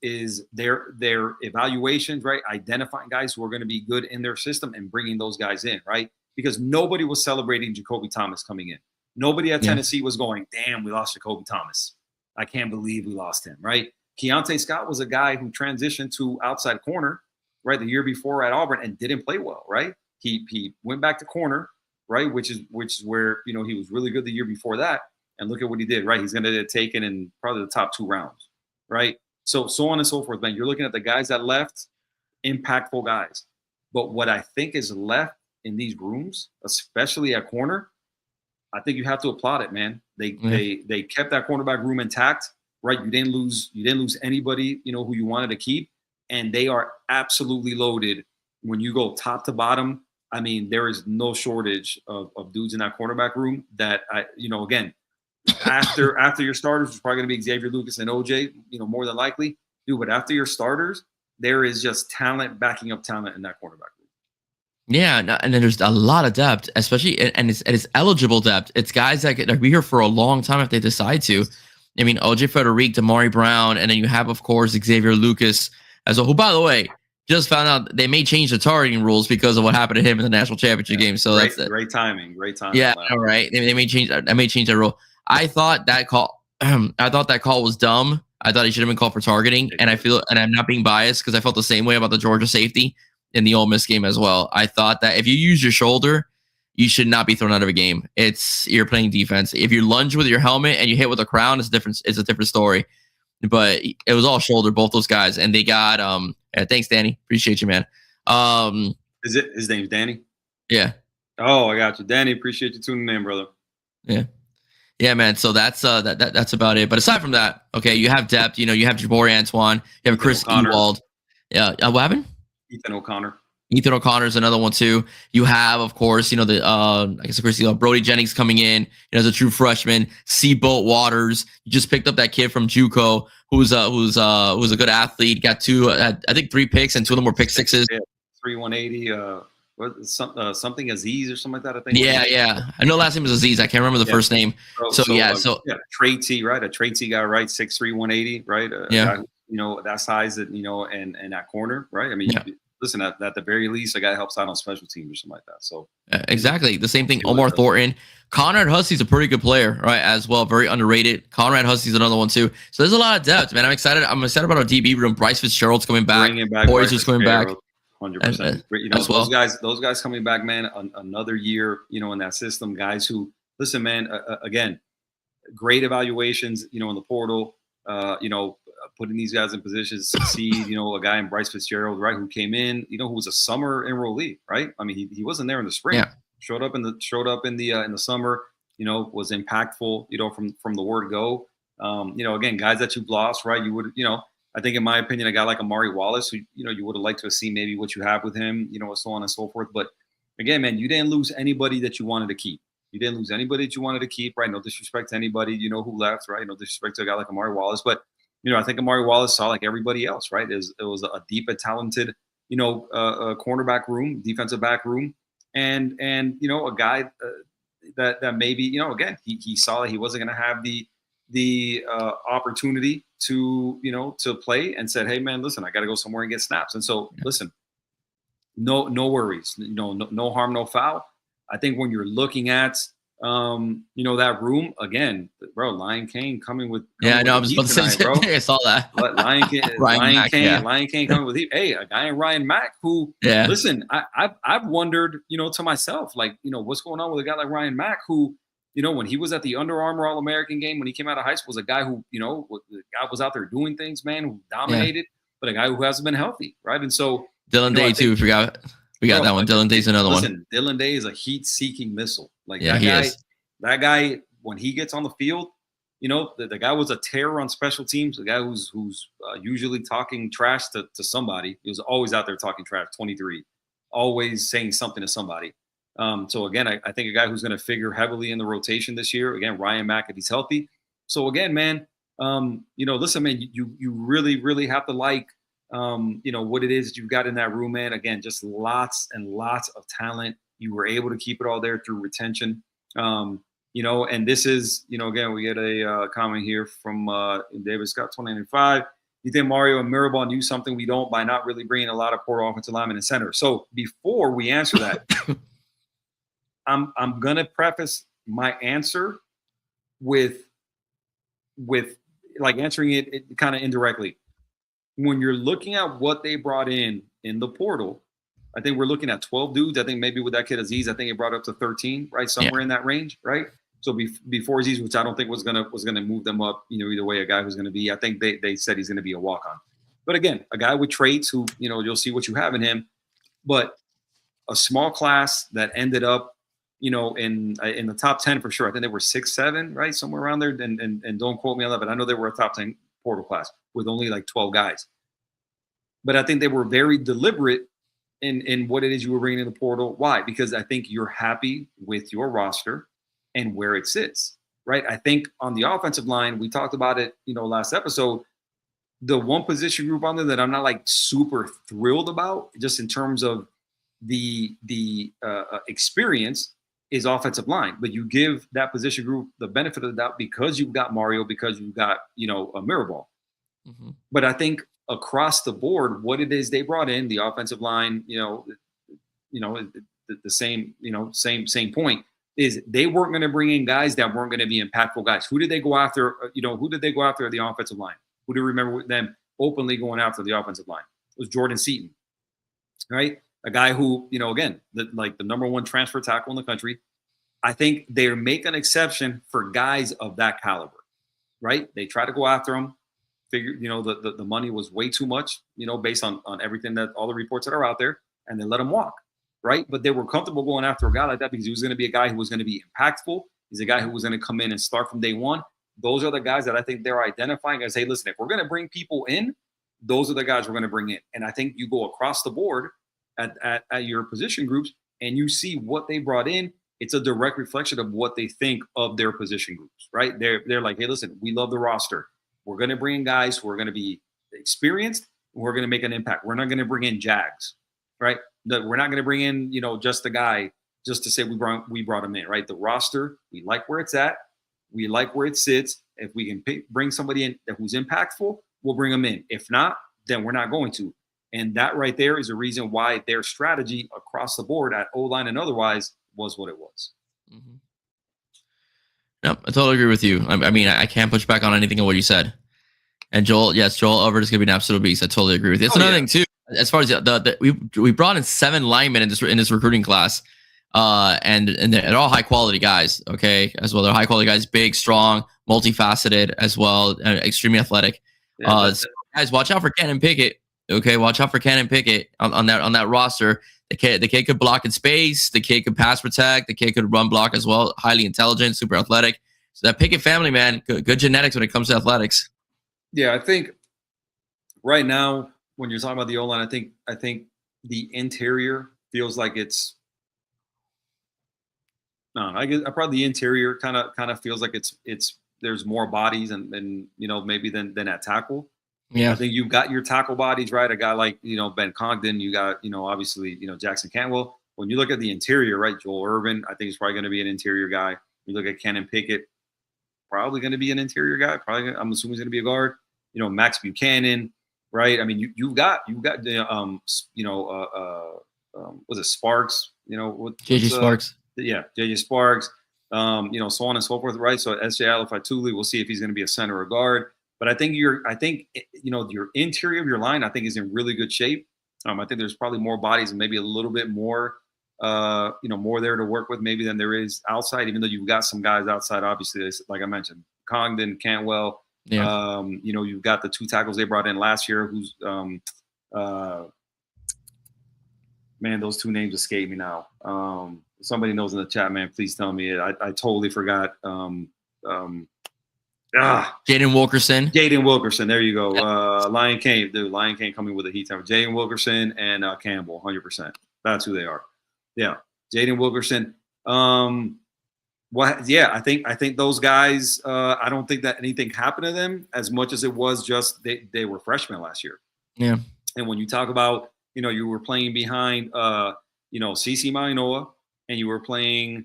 their evaluations, right? Identifying guys who are going to be good in their system and bringing those guys in, right? Because nobody was celebrating Jacoby Thomas coming in. Nobody at Tennessee was going, damn, we lost Jacoby Thomas. I can't believe we lost him, right? Keontae Scott was a guy who transitioned to outside corner, right, the year before at Auburn and didn't play well, right? He went back to corner, right, which is where he was really good the year before that. And look at what he did, right? He's going to get taken in probably the top 2 rounds, right? So on and so forth, man. You're looking at the guys that left, impactful guys. But what I think is left in these rooms, especially at corner, I think you have to applaud it, man. They kept that cornerback room intact, right? You didn't lose anybody, who you wanted to keep, and they are absolutely loaded when you go top to bottom. I mean, there is no shortage of dudes in that cornerback room that again, after your starters, it's probably going to be Xavier Lucas and OJ, more than likely. Dude, but after your starters, there is just talent backing up talent in that cornerback room. Yeah, and then there's a lot of depth, especially, and it's eligible depth. It's guys that could be here for a long time if they decide to. I mean, OJ Frederic, Damari Brown, and then you have, of course, Xavier Lucas as well, who, by the way, just found out they may change the targeting rules because of what happened to him in the national championship game. So that's great timing. Yeah, all right. They may change that rule. I thought that call was dumb. I thought he should have been called for targeting, and I'm not being biased because I felt the same way about the Georgia safety in the Ole Miss game as well. I thought that if you use your shoulder, you should not be thrown out of a game. You're playing defense. If you lunge with your helmet and you hit with a crown, it's a different story. But it was all shoulder, both those guys, and they got thanks, Danny. Appreciate you, man. Is it his name's Danny? Yeah. Oh, I got you, Danny. Appreciate you tuning in, brother. Yeah, man. So that's about it. But aside from that, okay, you have depth. You have Jabari Antoine. You have Chris Ewald. Yeah. What happened? Ethan O'Connor. Ethan O'Connor is another one too. You have, of course, Brody Jennings coming in, as a true freshman. Seabolt Waters. You just picked up that kid from JUCO who's a good athlete. Got I think 3 picks, and 2 of them were pick sixes. Yeah, 3-180. Something Aziz or something like that, I think. Yeah. I know last name is Aziz. I can't remember the first name. Trey T, right? A Trey T guy, right? 6'3", 180, right? Guy, that size, and that corner, right? I mean, listen, at the very least, a guy helps out on special teams or something like that. So exactly the same thing. Omar Thornton, Conrad Hussey's a pretty good player, right? As well, very underrated. Conrad Hussey's another one too. So there's a lot of depth, man. I'm excited about our DB room. Bryce Fitzgerald's coming back. Poizer's coming back. 100%. Those guys coming back, man. Another year, in that system. Guys who, listen, man. Again, great evaluations, in the portal. Putting these guys in positions to succeed. A guy in Bryce Fitzgerald, right, who came in, who was a summer enrollee, right? I mean, he wasn't there in the spring. Yeah. Showed up in the summer. Was impactful. From the word go. Again, guys that you've lost, right? You would, I think, in my opinion, a guy like Amari Wallace, who you would have liked to have seen maybe what you have with him, so on and so forth. But again, man, you didn't lose anybody that you wanted to keep. Right? No disrespect to anybody, who left, right? No disrespect to a guy like Amari Wallace, but I think Amari Wallace saw, like everybody else, right? It was a deep and talented, cornerback room, defensive back room, and a guy that maybe, again, he saw that he wasn't going to have the opportunity to play, and said, hey man, listen, I got to go somewhere and get snaps. And so listen, no worries, no harm, no foul. I think when you're looking at that room again, bro, Lion King coming with I know, I was about to say, bro. I saw that. Lion King coming with heat. Hey, a guy in Ryan Mack who, listen, I've wondered, to myself, like, what's going on with a guy like Ryan Mack who, when he was at the Under Armour All-American game, when he came out of high school, was a guy who, the guy was out there doing things, man, who dominated, but a guy who hasn't been healthy, right? And so Dylan Day too, we got that one. Dylan Day's another one. Dylan Day is a heat-seeking missile. Like that guy, when he gets on the field, the guy was a terror on special teams. The guy who's usually talking trash to somebody. He was always out there talking trash. 23, always saying something to somebody. So again, I think a guy who's going to figure heavily in the rotation this year. Again, Ryan Mack, if he's healthy. So again, man, listen, man, you really, really have to like, what it is that you've got in that room, man. Again, just lots and lots of talent. You were able to keep it all there through retention. And this is, again, we get a comment here from David Scott, 2095. You think Mario and Mirabal knew something we don't by not really bringing a lot of portal offensive linemen and center? So before we answer that, I'm gonna preface my answer with like answering it kind of indirectly. When you're looking at what they brought in the portal, I think we're looking at 12 dudes. I think maybe with that kid Aziz, I think it brought up to 13, right? Somewhere in that range, right? So before Aziz, which I don't think was gonna move them up, either way, a guy who's gonna be, I think they said he's gonna be a walk-on. But again, a guy with traits who, you'll see what you have in him. But a small class that ended up, in the top 10 for sure. I think they were 6, 7, right? Somewhere around there. And don't quote me on that, but I know they were a top 10 portal class with only like 12 guys. But I think they were very deliberate in what it is you were bringing in the portal. Why? Because I think you're happy with your roster and where it sits, right? I think on the offensive line, we talked about it, last episode, the one position group on there that I'm not like super thrilled about, just in terms of the experience, is offensive line. But you give that position group the benefit of the doubt because you've got Mario, because you've got, a Mirabal. Mm-hmm. But I think across the board, what it is they brought in, the offensive line, the same, same point, is they weren't going to bring in guys that weren't going to be impactful guys. Who did they go after? Who did they go after at the offensive line? Who do you remember them openly going after the offensive line? It was Jordan Seaton, right? A guy who, again, the number one transfer tackle in the country. I think they make an exception for guys of that caliber, right? They try to go after him. Figure, the money was way too much, based on everything, that all the reports that are out there, and they let him walk, right? But they were comfortable going after a guy like that because he was going to be a guy who was going to be impactful. He's a guy who was going to come in and start from day one. Those are the guys that I think they're identifying as, hey, listen, if we're going to bring people in, those are the guys we're going to bring in. And I think you go across the board at your position groups and you see what they brought in. It's a direct reflection of what they think of their position groups, right? They're like, hey, listen, we love the roster. We're going to bring in guys who are going to be experienced. And we're going to make an impact. We're not going to bring in Jags, right? We're not going to bring in, just a guy just to say we brought him in, right? The roster, we like where it's at. We like where it sits. If we can bring somebody in who's impactful, we'll bring them in. If not, then we're not going to. And that right there is a reason why their strategy across the board at O-line and otherwise was what it was. Mm-hmm. No, I totally agree with you. I mean, I can't push back on anything of what you said. And Joel Everett is going to be an absolute beast. I totally agree with you. It's another thing too. As far as we brought in 7 linemen in this recruiting class, and they're all high quality guys. Okay, as well, they're high quality guys, big, strong, multifaceted as well, extremely athletic. So guys, watch out for Cannon Pickett. Okay, watch out for Cannon Pickett on that roster. The kid could block in space. The kid could pass protect. The kid could run block as well. Highly intelligent, super athletic. So that Pickett family, man, good genetics when it comes to athletics. Yeah, I think right now when you're talking about the O-line, I think the interior feels like it's. No, I guess probably the interior kind of feels like it's there's more bodies and maybe than at tackle. Yeah, I think you've got your tackle bodies, right? A guy like, Ben Congdon, you got, obviously, Jackson Cantwell. When you look at the interior, right, Joel Irvin, I think he's probably going to be an interior guy. You look at Cannon Pickett, probably going to be an interior guy. I'm assuming he's going to be a guard. Max Buchanan, right? I mean, you've got was it Sparks? JJ Sparks. Yeah, JJ Sparks. So on and so forth, right? So SJ Alifai-Tuli, we'll see if he's going to be a center or guard. But I think your interior of your line, I think, is in really good shape. I think there's probably more bodies and maybe a little bit more, more there to work with maybe than there is outside. Even though you've got some guys outside, obviously, like I mentioned, Congdon, Cantwell. Yeah. You've got the 2 tackles they brought in last year. Who's man, those 2 names escape me now. Somebody knows in the chat, man. Please tell me. I totally forgot. Jaden Wilkerson. Jaden Wilkerson. There you go. Lion Kane, dude. Lion Kane coming with a heat time. Jaden Wilkerson and Campbell, 100%. That's who they are. Yeah, Jaden Wilkerson. I think those guys. I don't think that anything happened to them as much as it was just they were freshmen last year. Yeah. And when you talk about, you were playing behind, CeCe Mainoa, and you were playing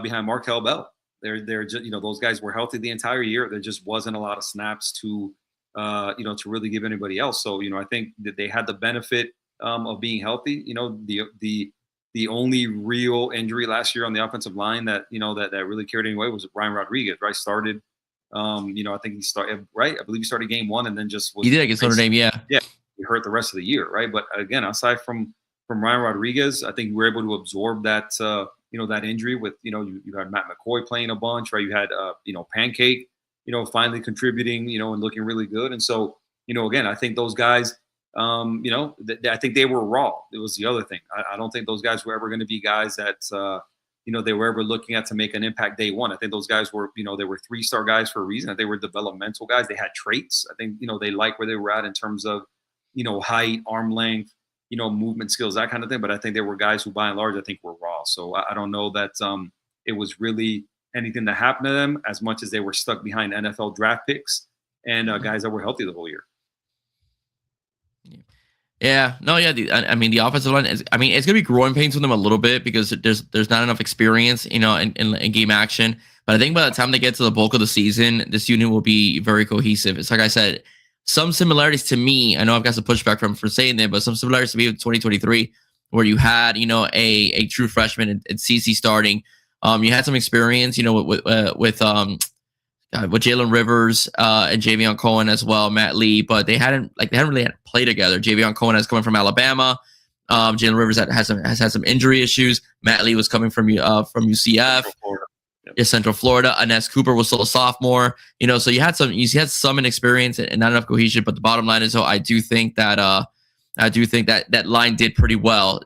behind Markel Bell. They're just, those guys were healthy the entire year. There just wasn't a lot of snaps to really give anybody else. So, I think that they had the benefit of being healthy. The only real injury last year on the offensive line that really carried anyway was Ryan Rodriguez, right? Started I think he started right. I believe he started game 1 and then just was. He did against Notre Dame, yeah. Yeah, he hurt the rest of the year, right? But again, aside from Ryan Rodriguez, I think we were able to absorb that that injury with you had Matt McCoy playing a bunch, right? You had Pancake, finally contributing, and looking really good. And so again, I think those guys, I think they were raw. It was the other thing. I don't think those guys were ever going to be guys that they were ever looking at to make an impact day one. I think those guys were, they were 3-star guys for a reason. They were developmental guys. They had traits. I think, they liked where they were at in terms of, height, arm length, movement skills, that kind of thing. But I think there were guys who, by and large, I think were raw. So I don't know that it was really anything that happened to them as much as they were stuck behind NFL draft picks and guys that were healthy the whole year. Yeah, no, yeah. The offensive line is. It's gonna be growing pains with them a little bit because there's not enough experience, in game action. But I think by the time they get to the bulk of the season, this unit will be very cohesive. It's like I said, some similarities to me. I know I've got some pushback for saying that, but some similarities to me with 2023, where you had a true freshman and CC starting. You had some experience, with Jalen Rivers and Javion Cohen as well, Matt Lee, but they hadn't really had to play together. Javion Cohen has coming from Alabama. Jalen Rivers has had some injury issues. Matt Lee was coming from UCF, Central Florida. Ines Cooper was still a sophomore. So you had some inexperience and not enough cohesion. But the bottom line is, I do think that that line did pretty well.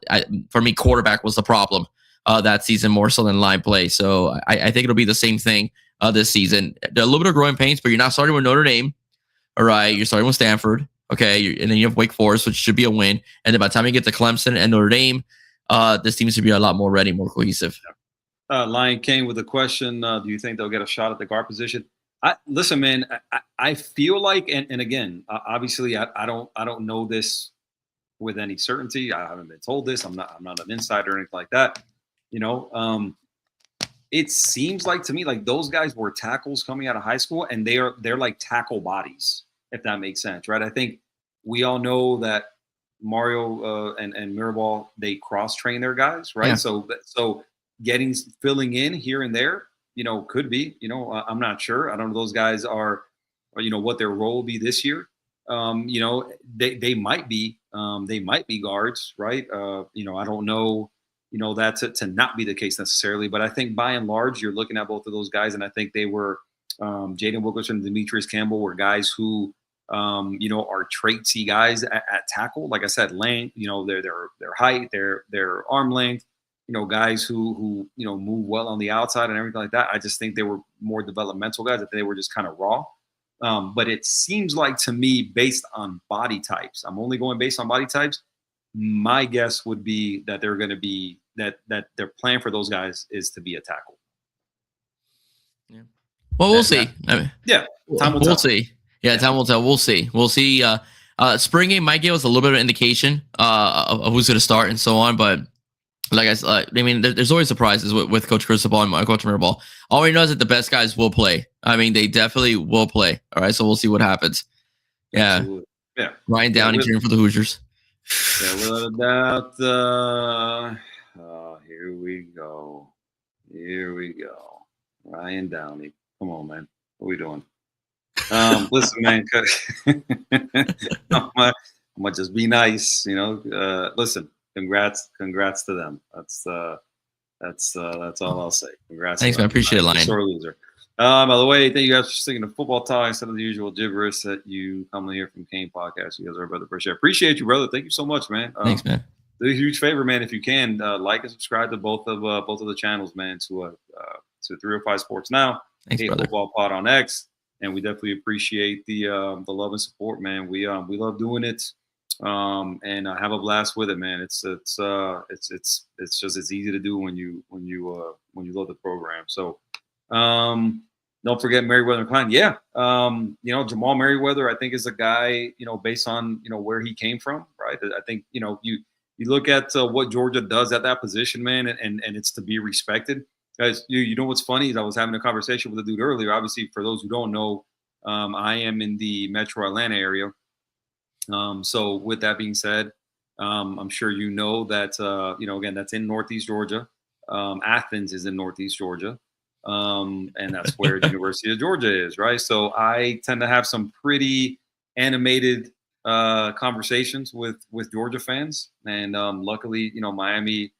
For me, quarterback was the problem that season more so than line play. So I think it'll be the same thing this season. A little bit of growing pains, but you're not starting with Notre Dame. All right. You're starting with Stanford. Okay. And then you have Wake Forest, which should be a win. And then by the time you get to Clemson and Notre Dame, this team should be a lot more ready, more cohesive. Lion King with a question. Do you think they'll get a shot at the guard position? Listen, man, I feel like, and again, obviously I don't know this with any certainty. I haven't been told this. I'm not an insider or anything like that. It seems like to me like those guys were tackles coming out of high school, and they're like tackle bodies, if that makes sense, right? I think we all know that Mario and Mirabal, they cross train their guys, right? Yeah. So filling in here and there, could be, I'm not sure. I don't know. Those guys are what their role will be this year. They might be guards, right? I don't know. That to not be the case necessarily. But I think by and large, you're looking at both of those guys, and I think they were Jaden Wilkerson and Demetrius Campbell were guys who, are traitsy guys at tackle. Like I said, length, their height, their arm length, guys who move well on the outside and everything like that. I just think they were more developmental guys, that they were just kind of raw. But it seems like to me, based on body types, I'm only going based on body types. My guess would be that they're going to be that their plan for those guys is to be a tackle. Yeah. Well, we'll see. Yeah, time will tell. We'll see. Yeah, time will tell. We'll see. We'll see. Spring game might give us a little bit of an indication of who's going to start and so on. But like I said, there's always surprises with Coach Cristobal and Coach Mirabal. All we know is that the best guys will play. They definitely will play. All right, so we'll see what happens. Yeah. Absolutely. Yeah. Ryan Downey cheering for the Hoosiers. Yeah, without doubt. Here we go. Ryan Downey. Come on, man. What are we doing? Listen, man. I'm gonna just be nice. Listen. Congrats to them. That's all I'll say. Congrats. Thanks, man. Appreciate it, Lion. Sore loser. By the way, thank you guys for sticking to football talk instead of the usual gibberish that you commonly hear from Kane Podcast. You guys are brother. Appreciate you, brother. Thank you so much, man. Thanks, man. Do a huge favor, man, if you can like and subscribe to both of the channels, man. To 305 Sports Now, Thanks, brother. Football Pod on X, and we definitely appreciate the love and support, man. We love doing it, and have a blast with it, man. It's just it's easy to do when you love the program. So. Don't forget Merriweather Klein. Yeah. Jamal Merriweather, I think, is a guy, based on, where he came from, right? I think, you look at what Georgia does at that position, man, and it's to be respected. Guys, you know what's funny is I was having a conversation with a dude earlier. Obviously, for those who don't know, I am in the Metro Atlanta area. So with that being said, I'm sure you know that, again, that's in Northeast Georgia. Athens is in Northeast Georgia. and that's where the University of Georgia is, right? So I tend to have some pretty animated conversations with Georgia fans, and luckily, Miami,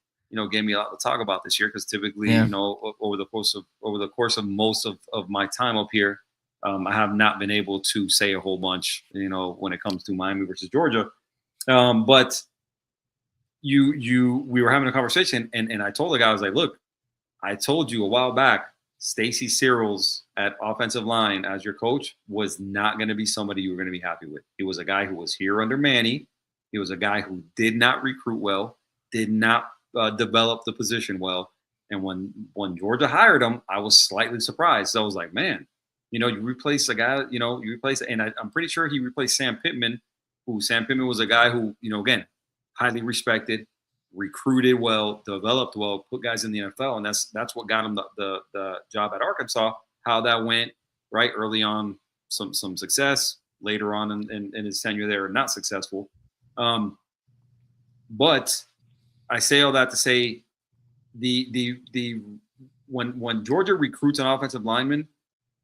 gave me a lot to talk about this year because typically, Yeah. over the course of most of my time up here, I have not been able to say a whole bunch, when it comes to Miami versus Georgia. But we were having a conversation, and I told the guy, I was like, look, I told you a while back, Stacy Searels at offensive line as your coach was not going to be somebody you were going to be happy with. He was a guy who was here under Manny. He was a guy who did not recruit well, did not develop the position well. And when Georgia hired him, I was slightly surprised. So I was like, man, you replace a guy, and I'm pretty sure he replaced Sam Pittman, Sam Pittman was a guy who, again, highly respected, recruited well, developed well, put guys in the NFL, and that's what got him the job at Arkansas. How that went, right? Early on, some success. Later on in his tenure there, not successful. But I say all that to say, when Georgia recruits an offensive lineman,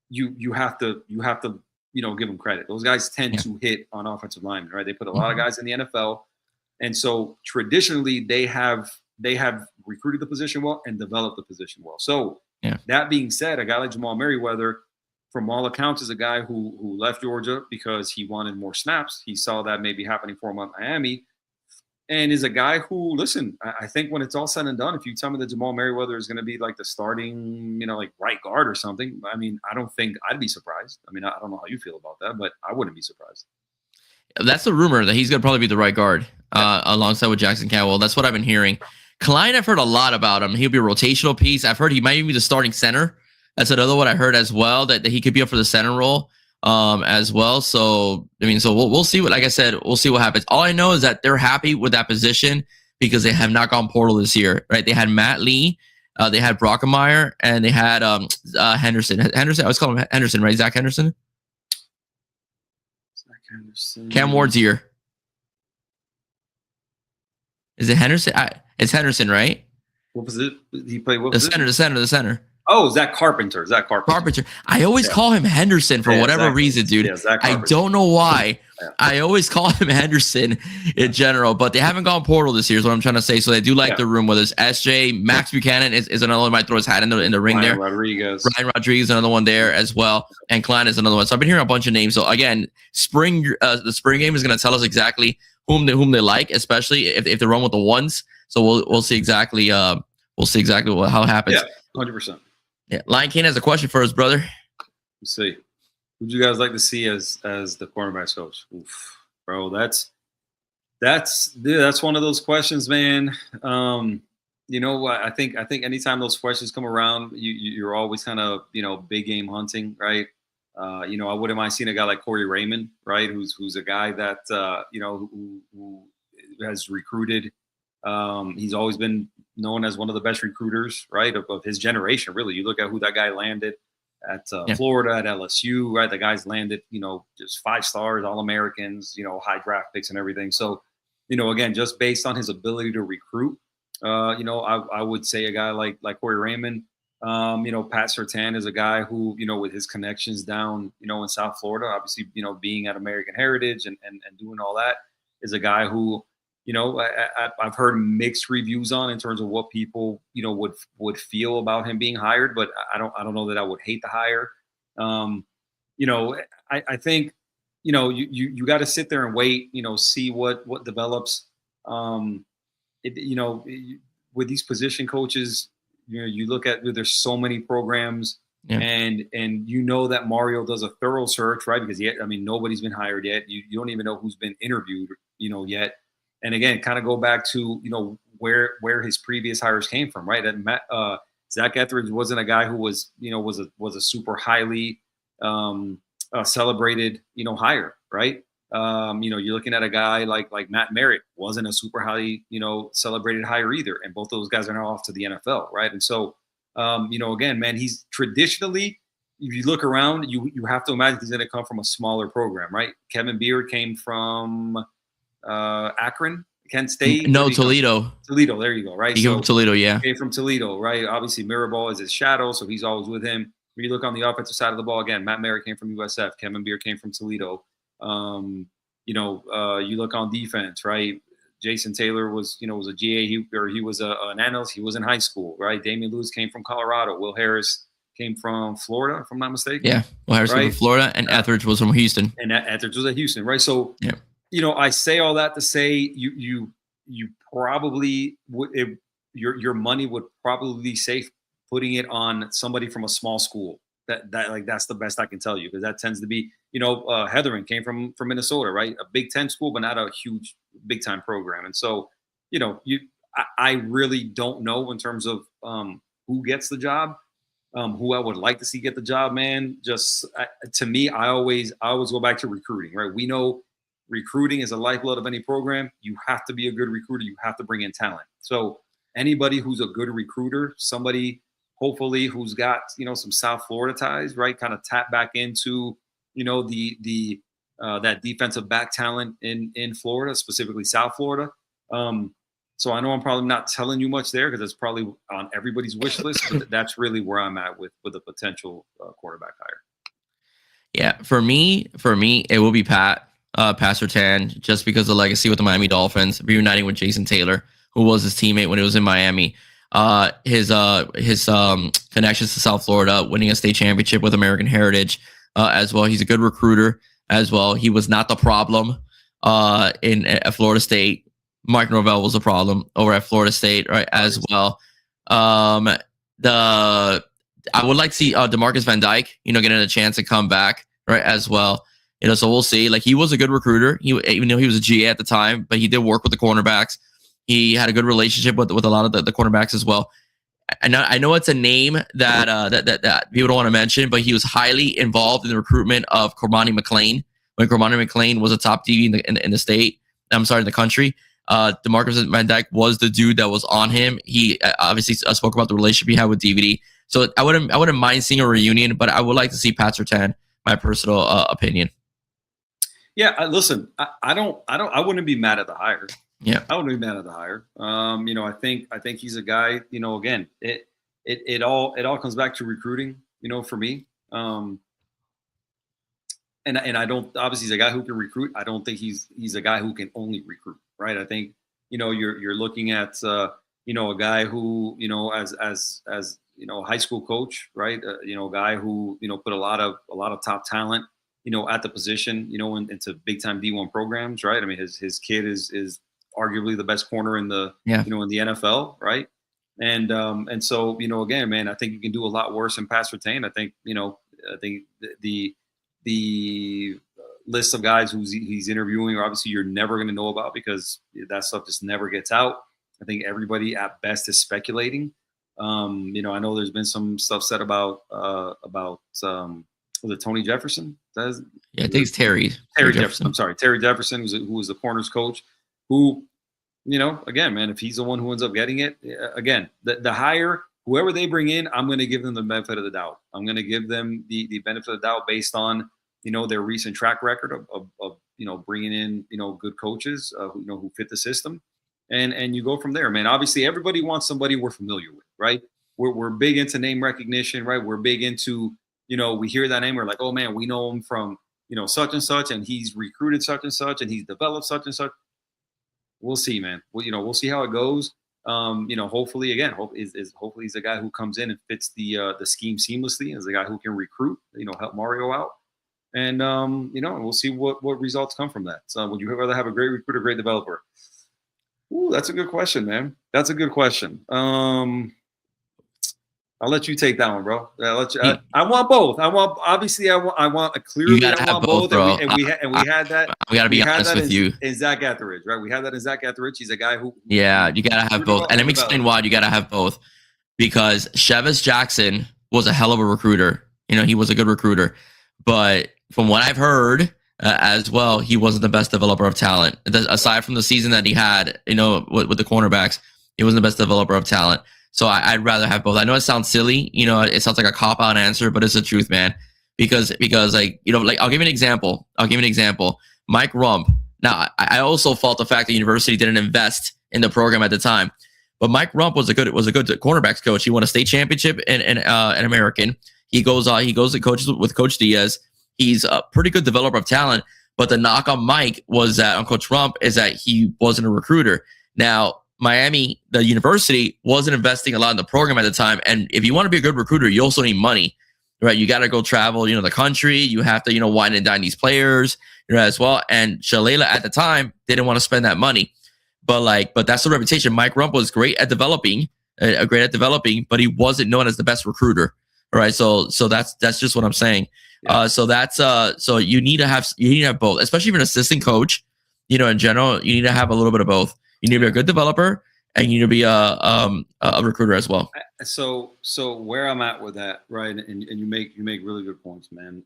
you have to give them credit. Those guys tend to hit on offensive linemen, right? They put a lot of guys in the NFL. And so traditionally they have recruited the position well and developed the position well. So that being said, a guy like Jamal Merriweather, from all accounts, is a guy who left Georgia because he wanted more snaps. He saw that maybe happening for him at Miami, and is a guy who, listen, I think when it's all said and done, if you tell me that Jamal Merriweather is going to be like the starting, like right guard or something, I mean, I don't think I'd be surprised. I mean, I don't know how you feel about that, but I wouldn't be surprised. That's the rumor that he's going to probably be the right guard alongside with Jackson Cantwell. That's what I've been hearing. Klein, I've heard a lot about him. He'll be a rotational piece. I've heard he might even be the starting center. That's another one I heard as well, that he could be up for the center role as well. So, I mean, so we'll see what, like I said, we'll see what happens. All I know is that they're happy with that position because they have not gone portal this year, right? They had Matt Lee, they had Brockemeyer, and they had Henderson. I always call him Henderson, right? Zach Henderson? Cam Ward's here. Is it Henderson? It's Henderson, right? What was it? He played what? The center. Oh, Zach Carpenter. Carpenter. I always call him Henderson for whatever reason, dude. Yeah, I don't know why. I always call him Henderson in general, but they haven't gone portal this year, is what I'm trying to say. So they do like the room, whether it's SJ, Max Buchanan is another one, might throw his hat in the ring there. Ryan Rodriguez, another one there as well. And Klein is another one. So I've been hearing a bunch of names. So again, the spring game is going to tell us exactly whom they like, especially if they run with the ones. So we'll see exactly how it happens. Yeah, 100%. Yeah, Lion King has a question for us, brother. Let's see. Who'd you guys like to see as the cornerbacks coach? Oof, bro, that's one of those questions, man. I think anytime those questions come around, you're always kind of big game hunting, right? I wouldn't mind seeing a guy like Corey Raymond, right? Who's a guy that who has recruited. He's always been known as one of the best recruiters, right, of his generation. Really, you look at who that guy landed at Florida, at LSU, right? The guys landed, just 5 stars, All-Americans, high draft picks and everything. So, again, just based on his ability to recruit, I would say a guy like Corey Raymond. Pat Surtain is a guy who, with his connections down, in South Florida, obviously, being at American Heritage and doing all that, is a guy who, I've heard mixed reviews on in terms of what people, would feel about him being hired, but I don't know that I would hate the hire. I think, you got to sit there and wait, see what develops. With these position coaches, you look at, there's so many programs, and that Mario does a thorough search, right? Because nobody's been hired yet. You don't even know who's been interviewed, yet. And again, kind of go back to where his previous hires came from, right? And Zach Etheridge wasn't a guy who was a super highly celebrated hire, right? You're looking at a guy like Matt Merritt, wasn't a super highly celebrated hire either, and both of those guys are now off to the NFL, right? And so again, man, he's traditionally, if you look around, you have to imagine he's going to come from a smaller program, right? Kevin Beard came from Akron. Kent State. No, Toledo. Toledo. There you go. Right. He came from Toledo. Yeah. Came from Toledo. Right. Obviously, Mirabal is his shadow, so he's always with him. When you look on the offensive side of the ball, again, Matt Merritt came from USF. Kevin Beer came from Toledo. You look on defense, right? Jason Taylor was a GA. He was an analyst. He was in high school, right? Damian Lewis came from Colorado. Will Harris came from Florida, if I'm not mistaken. Yeah, Will Harris came from Florida, and Etheridge was from Houston. And Etheridge was at Houston, right? So, I say all that to say you probably would your money would probably be safe putting it on somebody from a small school. That's the best I can tell you, because that tends to be, Hetherin came from Minnesota, right? A Big Ten school, but not a huge big time program. And so, I really don't know in terms of who gets the job, who I would like to see get the job, man. Just to me, I always go back to recruiting, right? We know recruiting is a lifeblood of any program. You have to be a good recruiter. You have to bring in talent. So anybody who's a good recruiter, somebody hopefully who's got, some South Florida ties, right? Kind of tap back into, the that defensive back talent in Florida, specifically South Florida. So I know I'm probably not telling you much there, because it's probably on everybody's wish list, but that's really where I'm at with a potential quarterback hire. Yeah, for me, it will be Pat Surtain, just because of the legacy with the Miami Dolphins, reuniting with Jason Taylor, who was his teammate when he was in Miami. His connections to South Florida, winning a state championship with American Heritage, as well. He's a good recruiter as well. He was not the problem at Florida State. Mike Norvell was a problem over at Florida State, right? As well. I would like to see DeMarcus Van Dyke, getting a chance to come back, right? As well. So we'll see. Like, he was a good recruiter. Even though he was a GA at the time, but he did work with the cornerbacks. He had a good relationship with a lot of the cornerbacks as well. I know it's a name that people don't want to mention, but he was highly involved in the recruitment of Cormani McClain when Cormani McClain was a top DB in the state. I'm sorry, in the country. DeMarcus Van Dyke was the dude that was on him. He obviously spoke about the relationship he had with DVD. So I wouldn't mind seeing a reunion, but I would like to see Pat Surtain. My personal opinion. Yeah, listen, I wouldn't be mad at the hire. Yeah, I wouldn't be mad at the hire. I think he's a guy. Again, it all comes back to recruiting. For me, and I don't, obviously he's a guy who can recruit. I don't think he's a guy who can only recruit, right? I think you're looking at a guy who as a high school coach, right? A guy who put a lot of top talent at the position into big time D1 programs, right? I mean, his kid is arguably the best corner in the in the NFL, right? And so again, man, I think you can do a lot worse than Pat Surtain. I think the list of guys he's interviewing, or obviously you're never going to know about, because that stuff just never gets out. I think everybody at best is speculating. I know there's been some stuff said about was it Tony Jefferson? I think it's Terry Jefferson. I'm sorry, Terry Jefferson, who was the corners coach. Who, again, man, if he's the one who ends up getting it, again, the hire, whoever they bring in, I'm going to give them the benefit of the doubt. I'm going to give them the benefit of the doubt based on, their recent track record of bringing in, good coaches who fit the system. And you go from there, man. Obviously, everybody wants somebody we're familiar with, right? We're big into name recognition, right? We're big into, we hear that name, we're like, oh man, we know him from, such and such, and he's recruited such and such, and he's developed such and such. We'll see, man. We'll see how it goes. Hopefully, again, hopefully he's a guy who comes in and fits the scheme seamlessly, as a guy who can recruit, help Mario out, and we'll see what results come from that. So, would you rather have a great recruiter, great developer? Ooh, that's a good question, man. That's a good question. I'll let you take that one, bro. I want both. I want a clear. You gotta have both, bro. And we had that. We gotta be honest with you. In Zach Etheridge, right? We had that in Zach Etheridge. He's a guy who. Yeah, you gotta have both. And let me explain why you gotta have both. Because Chevis Jackson was a hell of a recruiter. He was a good recruiter, but from what I've heard as well, he wasn't the best developer of talent. Aside from the season that he had, with the cornerbacks, he wasn't the best developer of talent. So I'd rather have both. I know it sounds silly, it sounds like a cop-out answer, but it's the truth, man. Because I'll give you an example. Mike Rump Now, I also fault the fact that university didn't invest in the program at the time. But Mike Rump was a good cornerbacks coach. He won a state championship in American. He goes and coaches with Coach Diaz. He's a pretty good developer of talent. But the knock on Mike was that on Coach Rump is that he wasn't a recruiter. Now, Miami, the university, wasn't investing a lot in the program at the time. And if you want to be a good recruiter, you also need money, right? You got to go travel, the country. You have to, wine and dine these players, as well. And Shalala at the time didn't want to spend that money. But that's the reputation. Mike Rump was great at developing, but he wasn't known as the best recruiter. Right. So that's just what I'm saying. Yeah. So you need to have both, especially if you're an assistant coach, in general, you need to have a little bit of both. You need to be a good developer and you need to be a recruiter as well. So where I'm at with that, right? And you make really good points, man.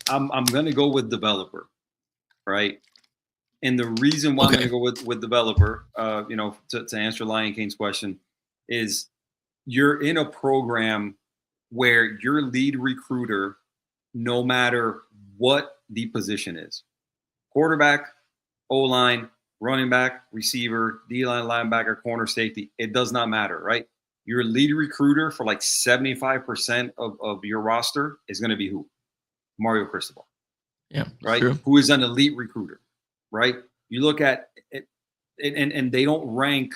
I'm going to go with developer, right? And the reason why I'm going to go with developer, to answer Lion King's question, is you're in a program where your lead recruiter, no matter what the position is, quarterback, O-line, running back, receiver, D-line, linebacker, corner, safety, it does not matter, right? Your lead recruiter for like 75% of your roster is going to be who? Mario Cristobal. Yeah, right? True. Who is an elite recruiter, right? You look at it, and they don't rank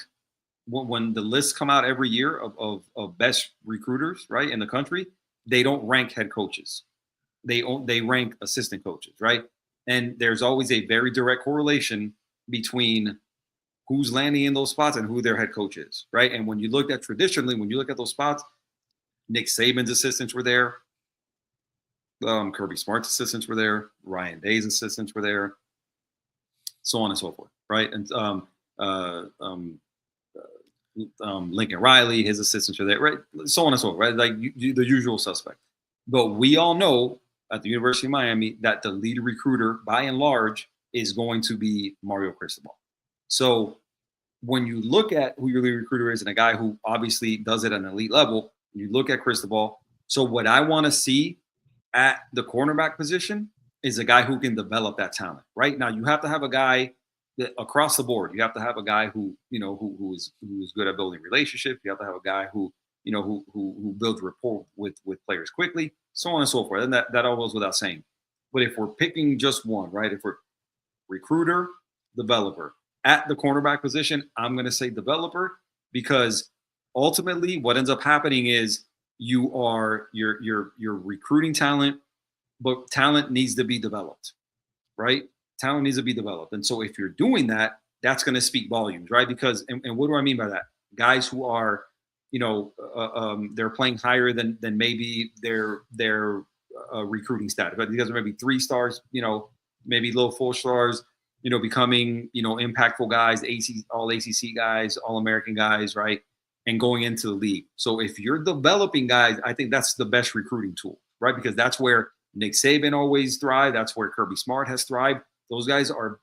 when the lists come out every year of best recruiters, right, in the country. They don't rank head coaches. They rank assistant coaches, right? And there's always a very direct correlation between who's landing in those spots and who their head coach is, right? And when you look at those spots, Nick Saban's assistants were there. Kirby Smart's assistants were there. Ryan Day's assistants were there. So on and so forth, right? And Lincoln Riley, his assistants are there, right? So on and so forth, right? Like the usual suspect. But we all know at the University of Miami that the lead recruiter, by and large, is going to be Mario Cristobal. So when you look at who your lead recruiter is and a guy who obviously does it at an elite level, you look at Cristobal. So what I want to see at the cornerback position is a guy who can develop that talent. Right now, you have to have a guy that across the board. You have to have a guy who who is good at building relationships. You have to have a guy who builds rapport with players quickly, so on and so forth. And that all goes without saying. But if we're picking just one, right? If we're recruiter, developer at the cornerback position, I'm going to say developer, because ultimately what ends up happening is you're recruiting talent, but talent needs to be developed, right? Talent needs to be developed. And so if you're doing that, that's going to speak volumes, right? Because, and what do I mean by that? Guys who are, they're playing higher than maybe their recruiting status, but because maybe 3 stars, maybe low 4 stars, becoming, impactful guys, all ACC guys, all American guys, right? And going into the league. So if you're developing guys, I think that's the best recruiting tool, right? Because that's where Nick Saban always thrived. That's where Kirby Smart has thrived. Those guys are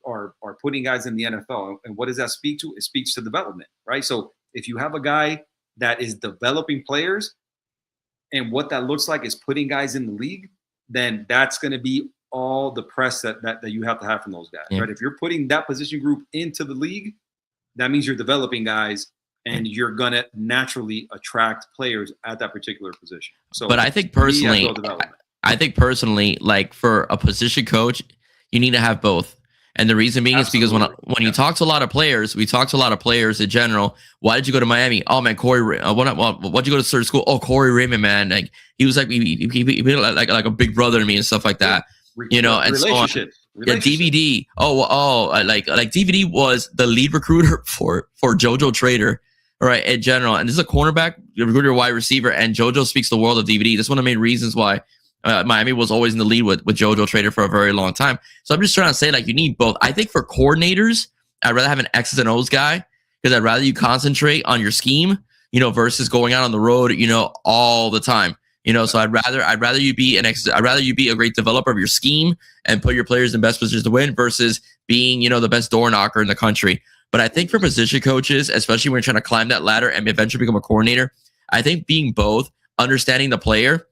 putting guys in the NFL. And what does that speak to? It speaks to development, right? So if you have a guy that is developing players and what that looks like is putting guys in the league, then that's going to be all the press that you have to have from those guys, right? If you're putting that position group into the league, that means you're developing guys and you're going to naturally attract players at that particular position. So, but I think personally, like for a position coach, you need to have both. And the reason being is because when you talk to a lot of players, we talk to a lot of players in general. Why did you go to Miami? Oh man, Corey. Why'd you go to certain school? Oh, Corey Raymond, man. Like he was like like a big brother to me and stuff like that. And so on. Yeah, DVD. Like DVD was the lead recruiter for JoJo Trader, right? In general, and this is a cornerback, recruiter, wide receiver, and JoJo speaks the world of DVD. That's one of the main reasons why Miami was always in the lead with JoJo Trader for a very long time. So I'm just trying to say, like, you need both. I think for coordinators, I'd rather have an X's and O's guy because I'd rather you concentrate on your scheme, versus going out on the road, all the time. So I'd rather you be I'd rather you be a great developer of your scheme and put your players in best positions to win versus being, the best door knocker in the country. But I think for position coaches, especially when you're trying to climb that ladder and eventually become a coordinator, I think being both, understanding the player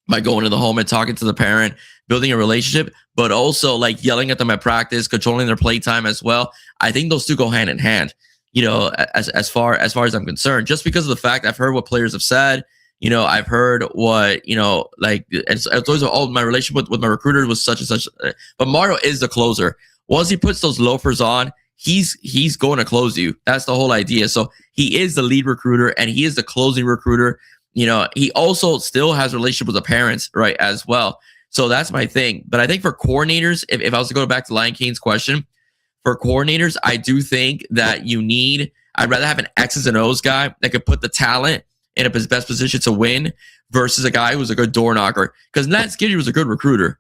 by going to the home and talking to the parent, building a relationship, but also like yelling at them at practice, controlling their play time as well. I think those two go hand in hand. As far as I'm concerned, just because of the fact I've heard what players have said. I've heard what, like, it's always all my relationship with my recruiter was such and such. But Mario is the closer. Once he puts those loafers on, he's going to close you. That's the whole idea. So he is the lead recruiter and he is the closing recruiter. He also still has a relationship with the parents, right, as well. So that's my thing. But I think for coordinators, if I was to go back to Lion Kane's question, for coordinators, I do think that I'd rather have an X's and O's guy that could put the talent in his best position to win versus a guy who's a good door knocker. Because Nat Skidgy was a good recruiter.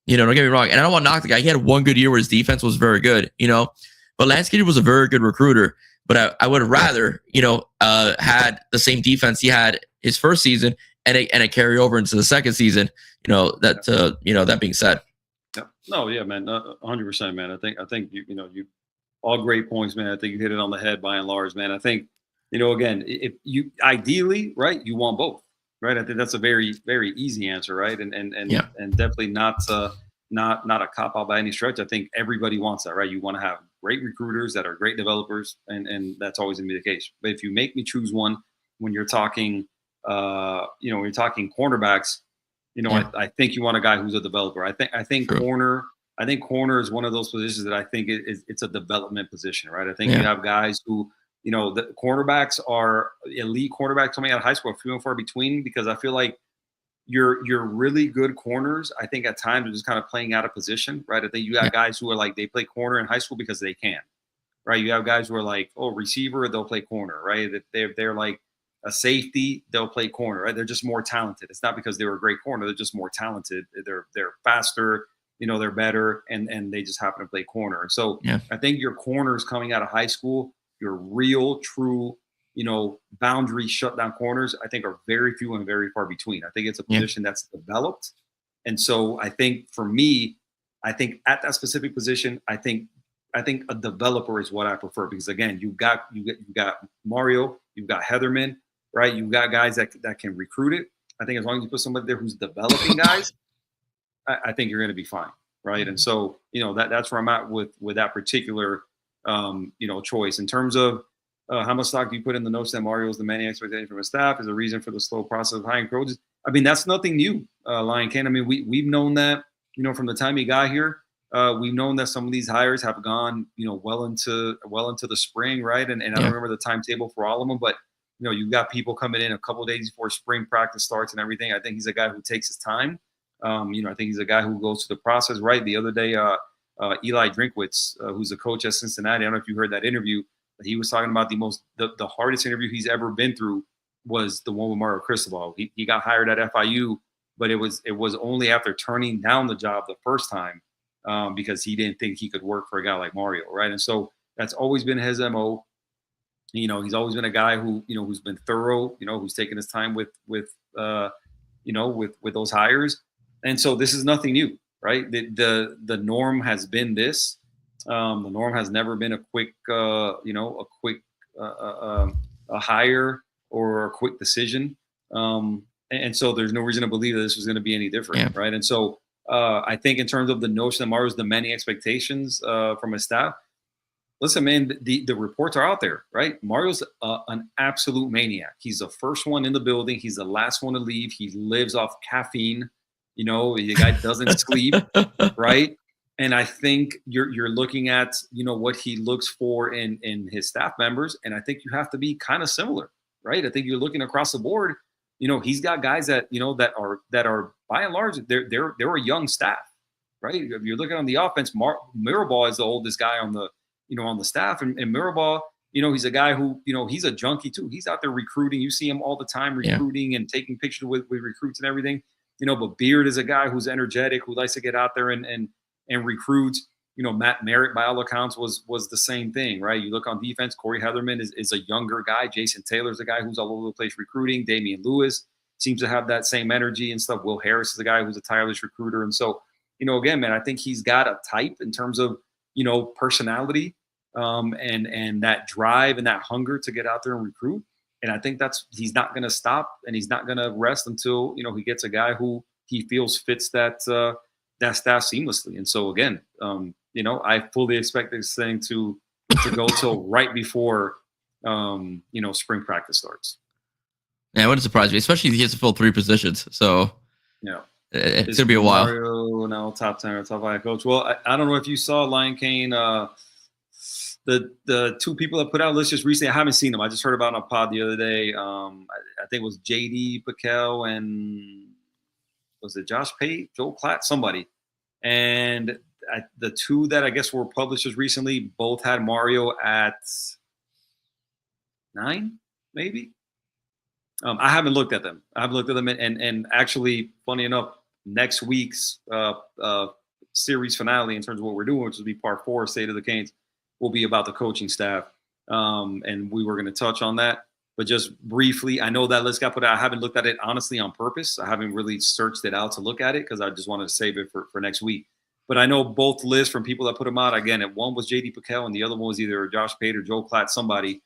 Don't get me wrong. And I don't want to knock the guy. He had one good year where his defense was very good, But Lance Skidgy was a very good recruiter. But I would have rather, had the same defense he had his first season and a carry over into the second season. That being said. Yeah. No, yeah, man, 100%, man. I think you all great points, man. I think you hit it on the head by and large, man. I think, again, if you ideally, right, you want both, right? I think that's a very, very easy answer, right? And definitely not a cop out by any stretch. I think everybody wants that, right? You want to have great recruiters that are great developers, and that's always going to be the case. But if you make me choose one, when you're talking, when you're talking cornerbacks, I think you want a guy who's a developer. I think True. corner is one of those positions that I think it's a development position, right? I think you have guys who, the cornerbacks are elite cornerbacks coming out of high school, few and far between, because I feel like you're really good corners. I think at times are just kind of playing out of position, right? I think you got guys who are like, they play corner in high school because they can, right? You have guys who are like, oh, receiver, they'll play corner, right? They're like a safety, they'll play corner, right? They're just more talented. It's not because they were a great corner. They're just more talented. They're faster, they're better, and they just happen to play corner. And so I think your corners coming out of high school, your real, true, boundary shutdown corners, I think are very few and very far between. I think it's a position that's developed. And so I think for me, I think at that specific position, I think a developer is what I prefer, because again, you got Mario, you've got Heatherman, right? You've got guys that can recruit it. I think as long as you put somebody there who's developing guys, I think you're going to be fine, right? And so, that's where I'm at with that particular, choice. In terms of how much stock do you put in the notion that Mario is the many expectation from his staff is a reason for the slow process of hiring coaches? I mean, that's nothing new, Lion King. I mean, we've known that, from the time he got here. We've known that some of these hires have gone, well into the spring, right? And I don't remember the timetable for all of them, but you've got people coming in a couple of days before spring practice starts and everything. I think he's a guy who takes his time. I think he's a guy who goes through the process, right? The other day, Eli Drinkwitz, who's a coach at Cincinnati, I don't know if you heard that interview, but he was talking about the hardest interview he's ever been through was the one with Mario Cristobal. He got hired at FIU, but it was only after turning down the job the first time, because he didn't think he could work for a guy like Mario, right? And so that's always been his MO. He's always been a guy who, who's been thorough, who's taken his time with those hires. And so this is nothing new, right? The norm has been this. The norm has never been a quick hire or a quick decision. And so there's no reason to believe that this was going to be any different, right? And so I think in terms of the notion that Mario's demanding expectations from his staff, listen, man, the reports are out there, right? Mario's an absolute maniac. He's the first one in the building. He's the last one to leave. He lives off caffeine. The guy doesn't sleep, right? And I think you're looking at, what he looks for in his staff members. And I think you have to be kind of similar, right? I think you're looking across the board. He's got guys that, that are by and large, they're a young staff, right? If you're looking on the offense, Mirabal is the oldest guy on the, on the staff. And Mirabal, he's a guy who, he's a junkie too. He's out there recruiting. You see him all the time recruiting and taking pictures with recruits and everything. But Beard is a guy who's energetic, who likes to get out there and recruit. Matt Merritt, by all accounts, was the same thing, right? You look on defense, Corey Heatherman is a younger guy. Jason Taylor's a guy who's all over the place recruiting. Damian Lewis seems to have that same energy and stuff. Will Harris is a guy who's a tireless recruiter. And so, again, man, I think he's got a type in terms of, personality and that drive and that hunger to get out there and recruit. And I think he's not going to stop and he's not going to rest until, he gets a guy who he feels fits that that staff seamlessly. And so again, I fully expect this thing to go till right before spring practice starts. Yeah, it wouldn't surprise me, especially if he has to fill 3 positions. So yeah, it's gonna be a while. Mario now top 10 or top 5 coach. Well, I don't know if you saw Lion Kane. The 2 people that put out lists just recently, I haven't seen them. I just heard about it on a pod the other day. I think it was JD PicKell and was it Josh Pate, Joel Klatt, somebody. And the 2 that I guess were published just recently both had Mario at 9, maybe. I haven't looked at them. And actually, funny enough, next week's series finale in terms of what we're doing, which will be part 4 of State of the Canes, will be about the coaching staff. And we were going to touch on that. But just briefly, I know that list got put out. I haven't looked at it, honestly, on purpose. I haven't really searched it out to look at it because I just wanted to save it for next week. But I know both lists from people that put them out. Again, one was J.D. PicKell and the other one was either Josh Pate or Joe Klatt, somebody.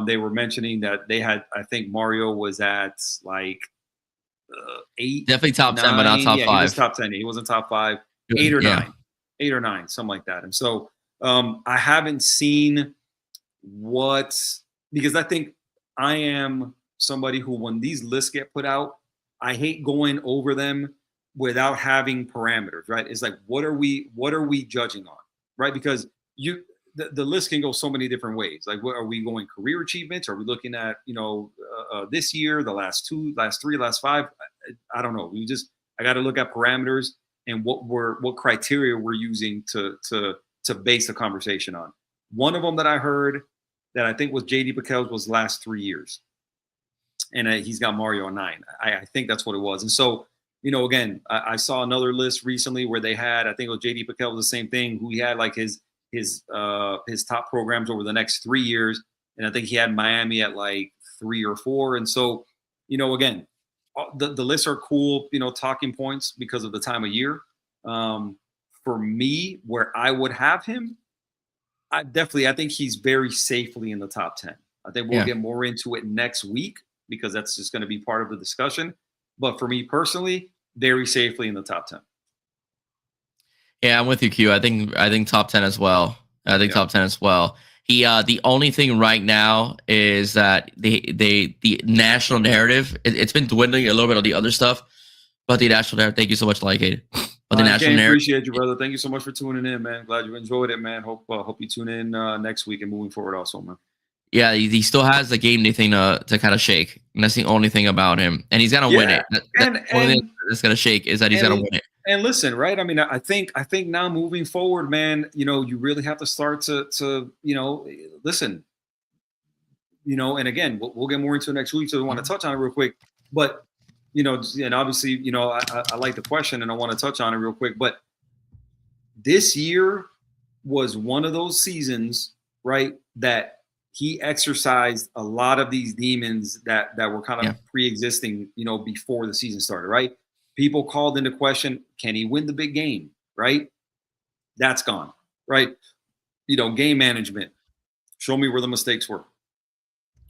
They were mentioning that they had, I think Mario was at like 8. Definitely top 10, but not top 5. He was top 10. He wasn't top 5. 8 or 9. 8 or 9, something like that. And so I haven't seen because I think I am somebody who, when these lists get put out, I hate going over them without having parameters, right? It's like, what are we judging on, right? Because the list can go so many different ways. Like, what are we going career achievements? Are we looking at, this year, the last 2, last 3, last 5? I don't know. I got to look at parameters and what criteria we're using to base the conversation on. One of them that I heard that I think was JD PicKell's was last 3 years. And he's got Mario on 9. I think that's what it was. And so, again, I saw another list recently where they had, I think it was JD PicKell was the same thing, who he had like his top programs over the next 3 years. And I think he had Miami at like 3 or 4. And so, again, the lists are cool, talking points because of the time of year. For me, where I would have him, I think he's very safely in the top 10. I think we'll get more into it next week because that's just going to be part of the discussion. But for me personally, very safely in the top 10. Yeah, I'm with you, Q. I think top 10 as well. Top 10 as well. He the only thing right now is that the national narrative, it's been dwindling a little bit on the other stuff, but the national narrative. Thank you so much, Lycade. But the national narrative. Appreciate you, brother. Thank you so much for tuning in, man. Glad you enjoyed it, man. Hope you tune in next week and moving forward also, man. Yeah, he still has the game day thing to kind of shake. And that's the only thing about him. And he's gonna win it. The only thing that's gonna shake is that he's gonna win it. And listen, right? I mean, I think now moving forward, man, you really have to start to listen. And again, we'll get more into it next week, so we want to touch on it real quick. But and obviously, I like the question and I want to touch on it real quick. But this year was one of those seasons, right, that he exercised a lot of these demons that were kind of pre-existing, before the season started, right? People called into question, can he win the big game, right? That's gone, right? Game management. Show me where the mistakes were.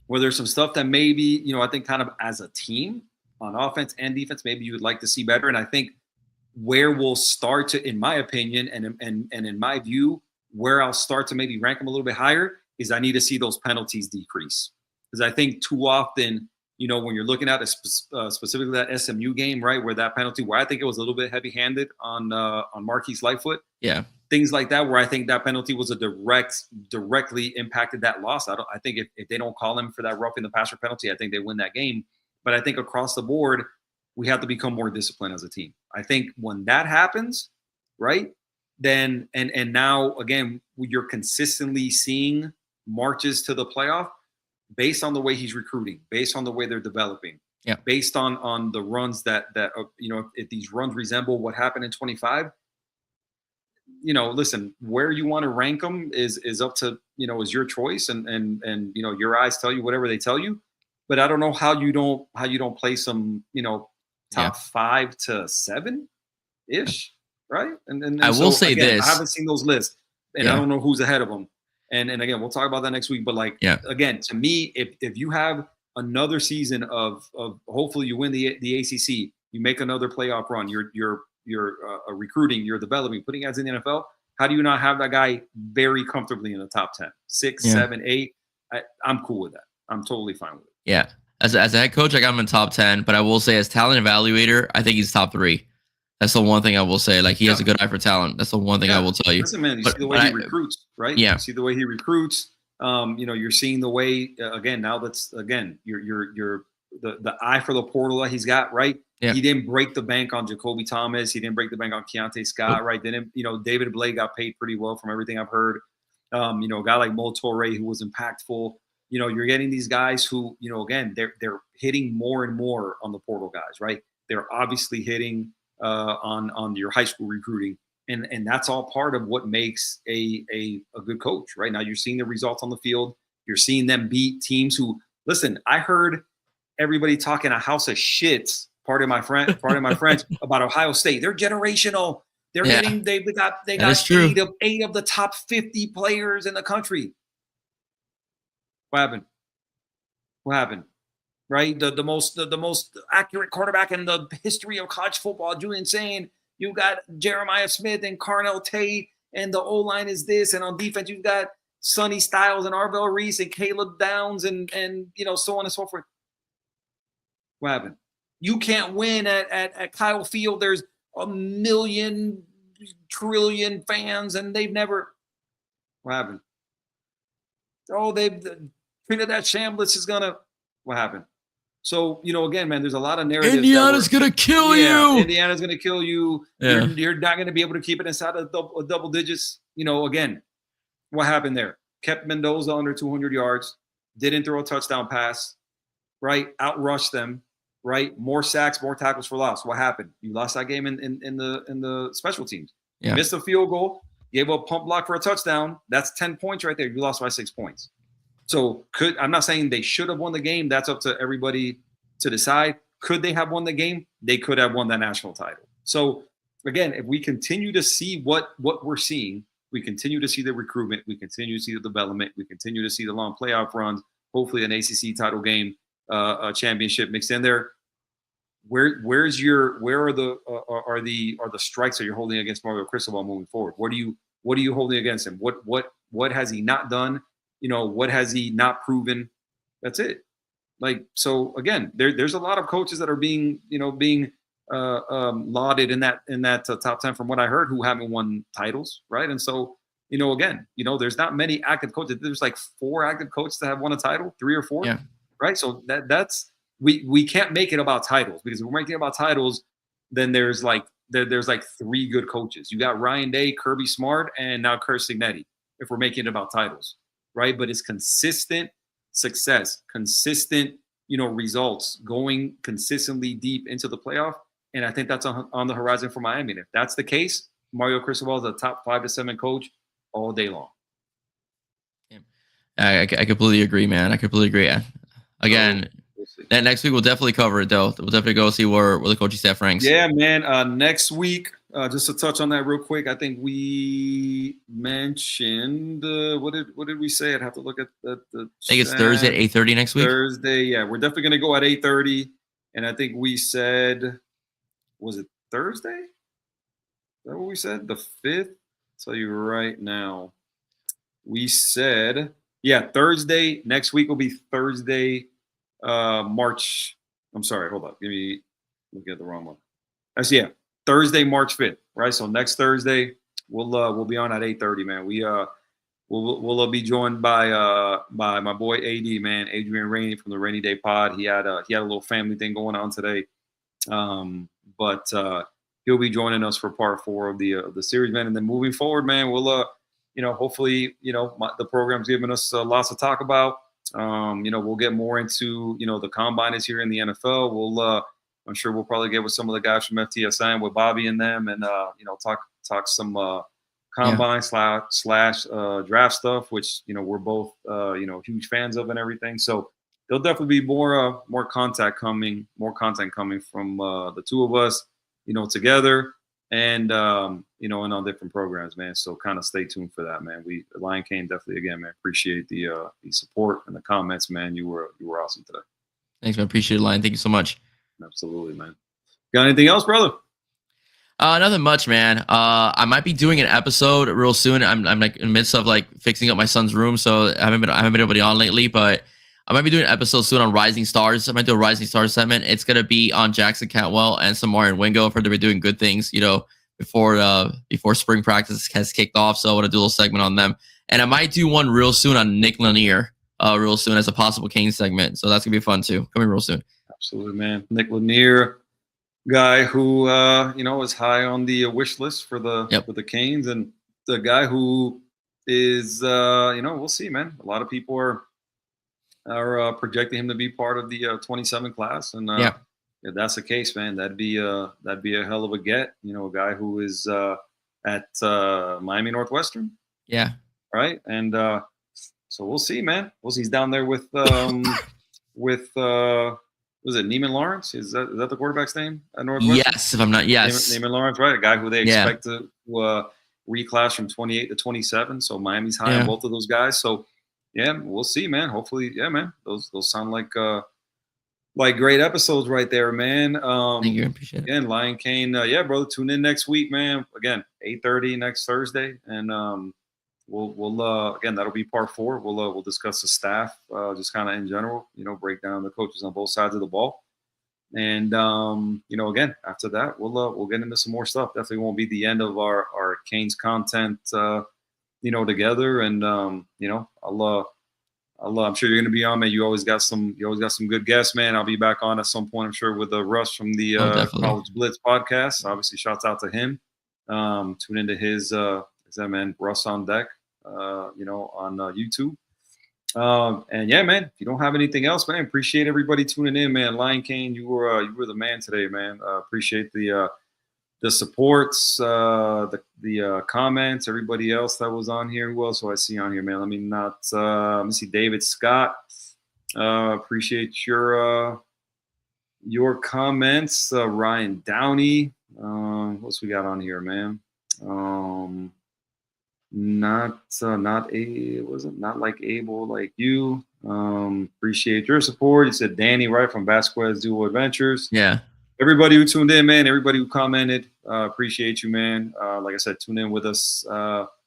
Where there's some stuff that maybe, I think kind of as a team on offense and defense, maybe you would like to see better. And I think where we'll start to, in my opinion, and in my view, where I'll start to maybe rank him a little bit higher is I need to see those penalties decrease. Because I think too often, when you're looking at specifically that SMU game, right, where that penalty, where I think it was a little bit heavy-handed on Marquise Lightfoot. Yeah. Things like that, where I think that penalty was directly impacted that loss. I think if they don't call him for that roughing the passer penalty, I think they win that game. But I think across the board, we have to become more disciplined as a team. I think when that happens, right, then and now again, you're consistently seeing marches to the playoff based on the way he's recruiting, based on the way they're developing, based on the runs that if these runs resemble what happened in 25. Listen, where you want to rank them is up to is your choice, and your eyes tell you whatever they tell you. But I don't know how you don't play some top 5 to 7 ish, right? And I will say again, this: I haven't seen those lists, and I don't know who's ahead of them. And again, we'll talk about that next week. But again, to me, if you have another season of hopefully you win the ACC, you make another playoff run, you're recruiting, you're developing, putting guys in the NFL. How do you not have that guy very comfortably in the top 10, 6, 7, 8? I'm cool with that. I'm totally fine with it. Yeah. As a head coach, I got him in top 10, but I will say as talent evaluator, I think he's top 3. That's the one thing I will say. Like, he has a good eye for talent. That's the one thing I will tell you. Listen, man, you see the way he recruits, right? Yeah. You see the way he recruits. You're seeing the way, again, now that's, again, you're the eye for the portal that he's got, right? Yeah. He didn't break the bank on Jacoby Thomas. He didn't break the bank on Keontae Scott, right? David Blake got paid pretty well from everything I've heard. A guy like Mo Toure who was impactful. You're getting these guys who, again, they're hitting more and more on the portal guys, right? They're obviously hitting on your high school recruiting, and that's all part of what makes a good coach, right? Now you're seeing the results on the field. You're seeing them beat teams who, listen, I heard everybody talking a house of shit. Pardon my French, about Ohio State. They're generational. They're getting they got 8 of the top 50 players in the country. What happened? Right? The most accurate quarterback in the history of college football, Julian Sain. You got Jeremiah Smith and Carnell Tate, and the O-line is this, and on defense you've got Sonny Styles and Arvell Reese and Caleb Downs and so on and so forth. What happened? You can't win at Kyle Field. There's a million trillion fans, and they've never. What happened? Oh, Trinidad Chambliss is gonna. What happened? So again, man, there's a lot of narratives. Indiana's gonna kill you. Indiana's gonna kill you. Yeah. You're not gonna be able to keep it inside of double digits. Again, what happened there? Kept Mendoza under 200 yards. Didn't throw a touchdown pass. Right? Outrushed them. Right? More sacks, more tackles for loss. What happened? You lost that game in the special teams. Yeah. Missed a field goal. Gave up pump block for a touchdown. That's 10 points right there. You lost by 6 points. So I'm not saying they should have won the game. That's up to everybody to decide. Could they have won the game? They could have won that national title. So again, if we continue to see what we're seeing, we continue to see the recruitment, we continue to see the development, we continue to see the long playoff runs, hopefully an ACC title game, a championship mixed in there. Where are the strikes that you're holding against Mario Cristobal moving forward? What are you holding against him? What has he not done? What has he not proven? That's it. Like, so again, there's a lot of coaches that are being lauded in that top 10 from what I heard who haven't won titles, right? And so, again, there's not many active coaches. There's like 4 active coaches that have won a title, 3 or 4, right? So that's we can't make it about titles, because if we're making it about titles, then there's like 3 good coaches. You got Ryan Day, Kirby Smart, and now Curt Cignetti. If we're making it about titles. Right, but it's consistent success, consistent, results, going consistently deep into the playoff, and I think that's on the horizon for Miami. And if that's the case, Mario Cristobal is a top 5 to 7 coach all day long. I completely agree, man. I completely agree. Again, that next week we'll definitely cover it, though. We'll definitely go see where the coaching staff ranks. Yeah, man. Next week, just to touch on that real quick, I think we mentioned what did we say? I'd have to look at the. I think it's Thursday at 8:30 next week. Thursday, yeah, we're definitely going to go at 8:30, and I think we said, was it Thursday? Is that what we said? The 5th. I'll tell you right now. We said, Thursday. Next week will be Thursday, March. I'm sorry, hold up. Give me look at the wrong one. Actually, Thursday, March 5th, right? So next Thursday, we'll be on at 8:30, man. We'll be joined by my boy AD, man, Adrian Rainey from the Rainy Day Pod. He had a little family thing going on today, but he'll be joining us for part 4 of the series, man. And then moving forward, man, we'll hopefully the program's giving us lots to talk about. We'll get more into the combine is here in the NFL. I'm sure we'll probably get with some of the guys from FTSN with Bobby and them, and talk some combine slash draft stuff, which we're both huge fans of and everything. So there'll definitely be more content coming from the 2 of us, together, and and on different programs, man. So kind of stay tuned for that, man. Lion Cane definitely, again, man, appreciate the support and the comments, man. You were awesome today. Thanks, man. Appreciate it, Lion. Thank you so much. Absolutely, man. Got anything else, brother? Nothing much, man. I might be doing an episode real soon. I'm like in the midst of like fixing up my son's room, so I haven't been able to be on lately, but I might be doing an episode soon on Rising Stars. I might do a Rising Stars segment. It's gonna be on Jackson Cantwell and Samarian Wingo for them doing good things, before spring practice has kicked off. So I want to do a little segment on them, and I might do one real soon on Nick Lanier, real soon as a possible Kane segment. So that's gonna be fun too. Coming real soon. Absolutely, man. Nick Lanier, guy who is high on the wish list for the Canes, and the guy who is we'll see, man. A lot of people are projecting him to be part of the 27 class, and if that's the case, man, that'd be a hell of a get. A guy who is at Miami Northwestern. Yeah. Right, and so we'll see, man. We'll see. He's down there with was it Neiman Lawrence? Is that the quarterback's name at Northwestern? Yes, if I'm not. Yes, Neiman Lawrence, right? A guy who they expect to reclass from 28 to 27. So Miami's high on both of those guys. So yeah, we'll see, man. Hopefully, yeah, man. Those sound like great episodes right there, man. Thank you, appreciate it. Again, Lion Kane, yeah, brother. Tune in next week, man. Again, 8:30 next Thursday, and we'll again, that'll be part 4. We'll discuss the staff, just kind of in general, break down the coaches on both sides of the ball. And again, after that, we'll get into some more stuff. Definitely won't be the end of our Canes content, together. And I'm sure you're gonna be on, man. You always got some good guests, man. I'll be back on at some point, I'm sure, with Russ from the College Blitz podcast. Obviously, shouts out to him. Tune into his man, Russ on Deck, on YouTube. And yeah, man, if you don't have anything else, man, appreciate everybody tuning in, man. Lion Kane, you were the man today, man. Appreciate the supports, the comments, everybody else that was on here. Who else do I see on here, man? Let me see. David Scott. Appreciate your comments. Ryan Downey. What else we got on here, man? Not like Abel, like you. Appreciate your support. You said Danny, right, from Vasquez Duo Adventures. Yeah. Everybody who tuned in, man. Everybody who commented, appreciate you, man. Like I said, tune in with us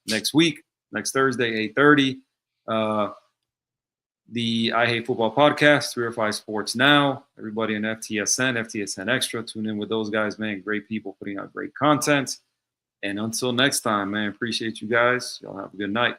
next week, next Thursday, 8:30. The I Hate Football podcast, 305 Sports Now. Everybody in FTSN Extra, tune in with those guys, man. Great people putting out great content. And until next time, man, appreciate you guys. Y'all have a good night.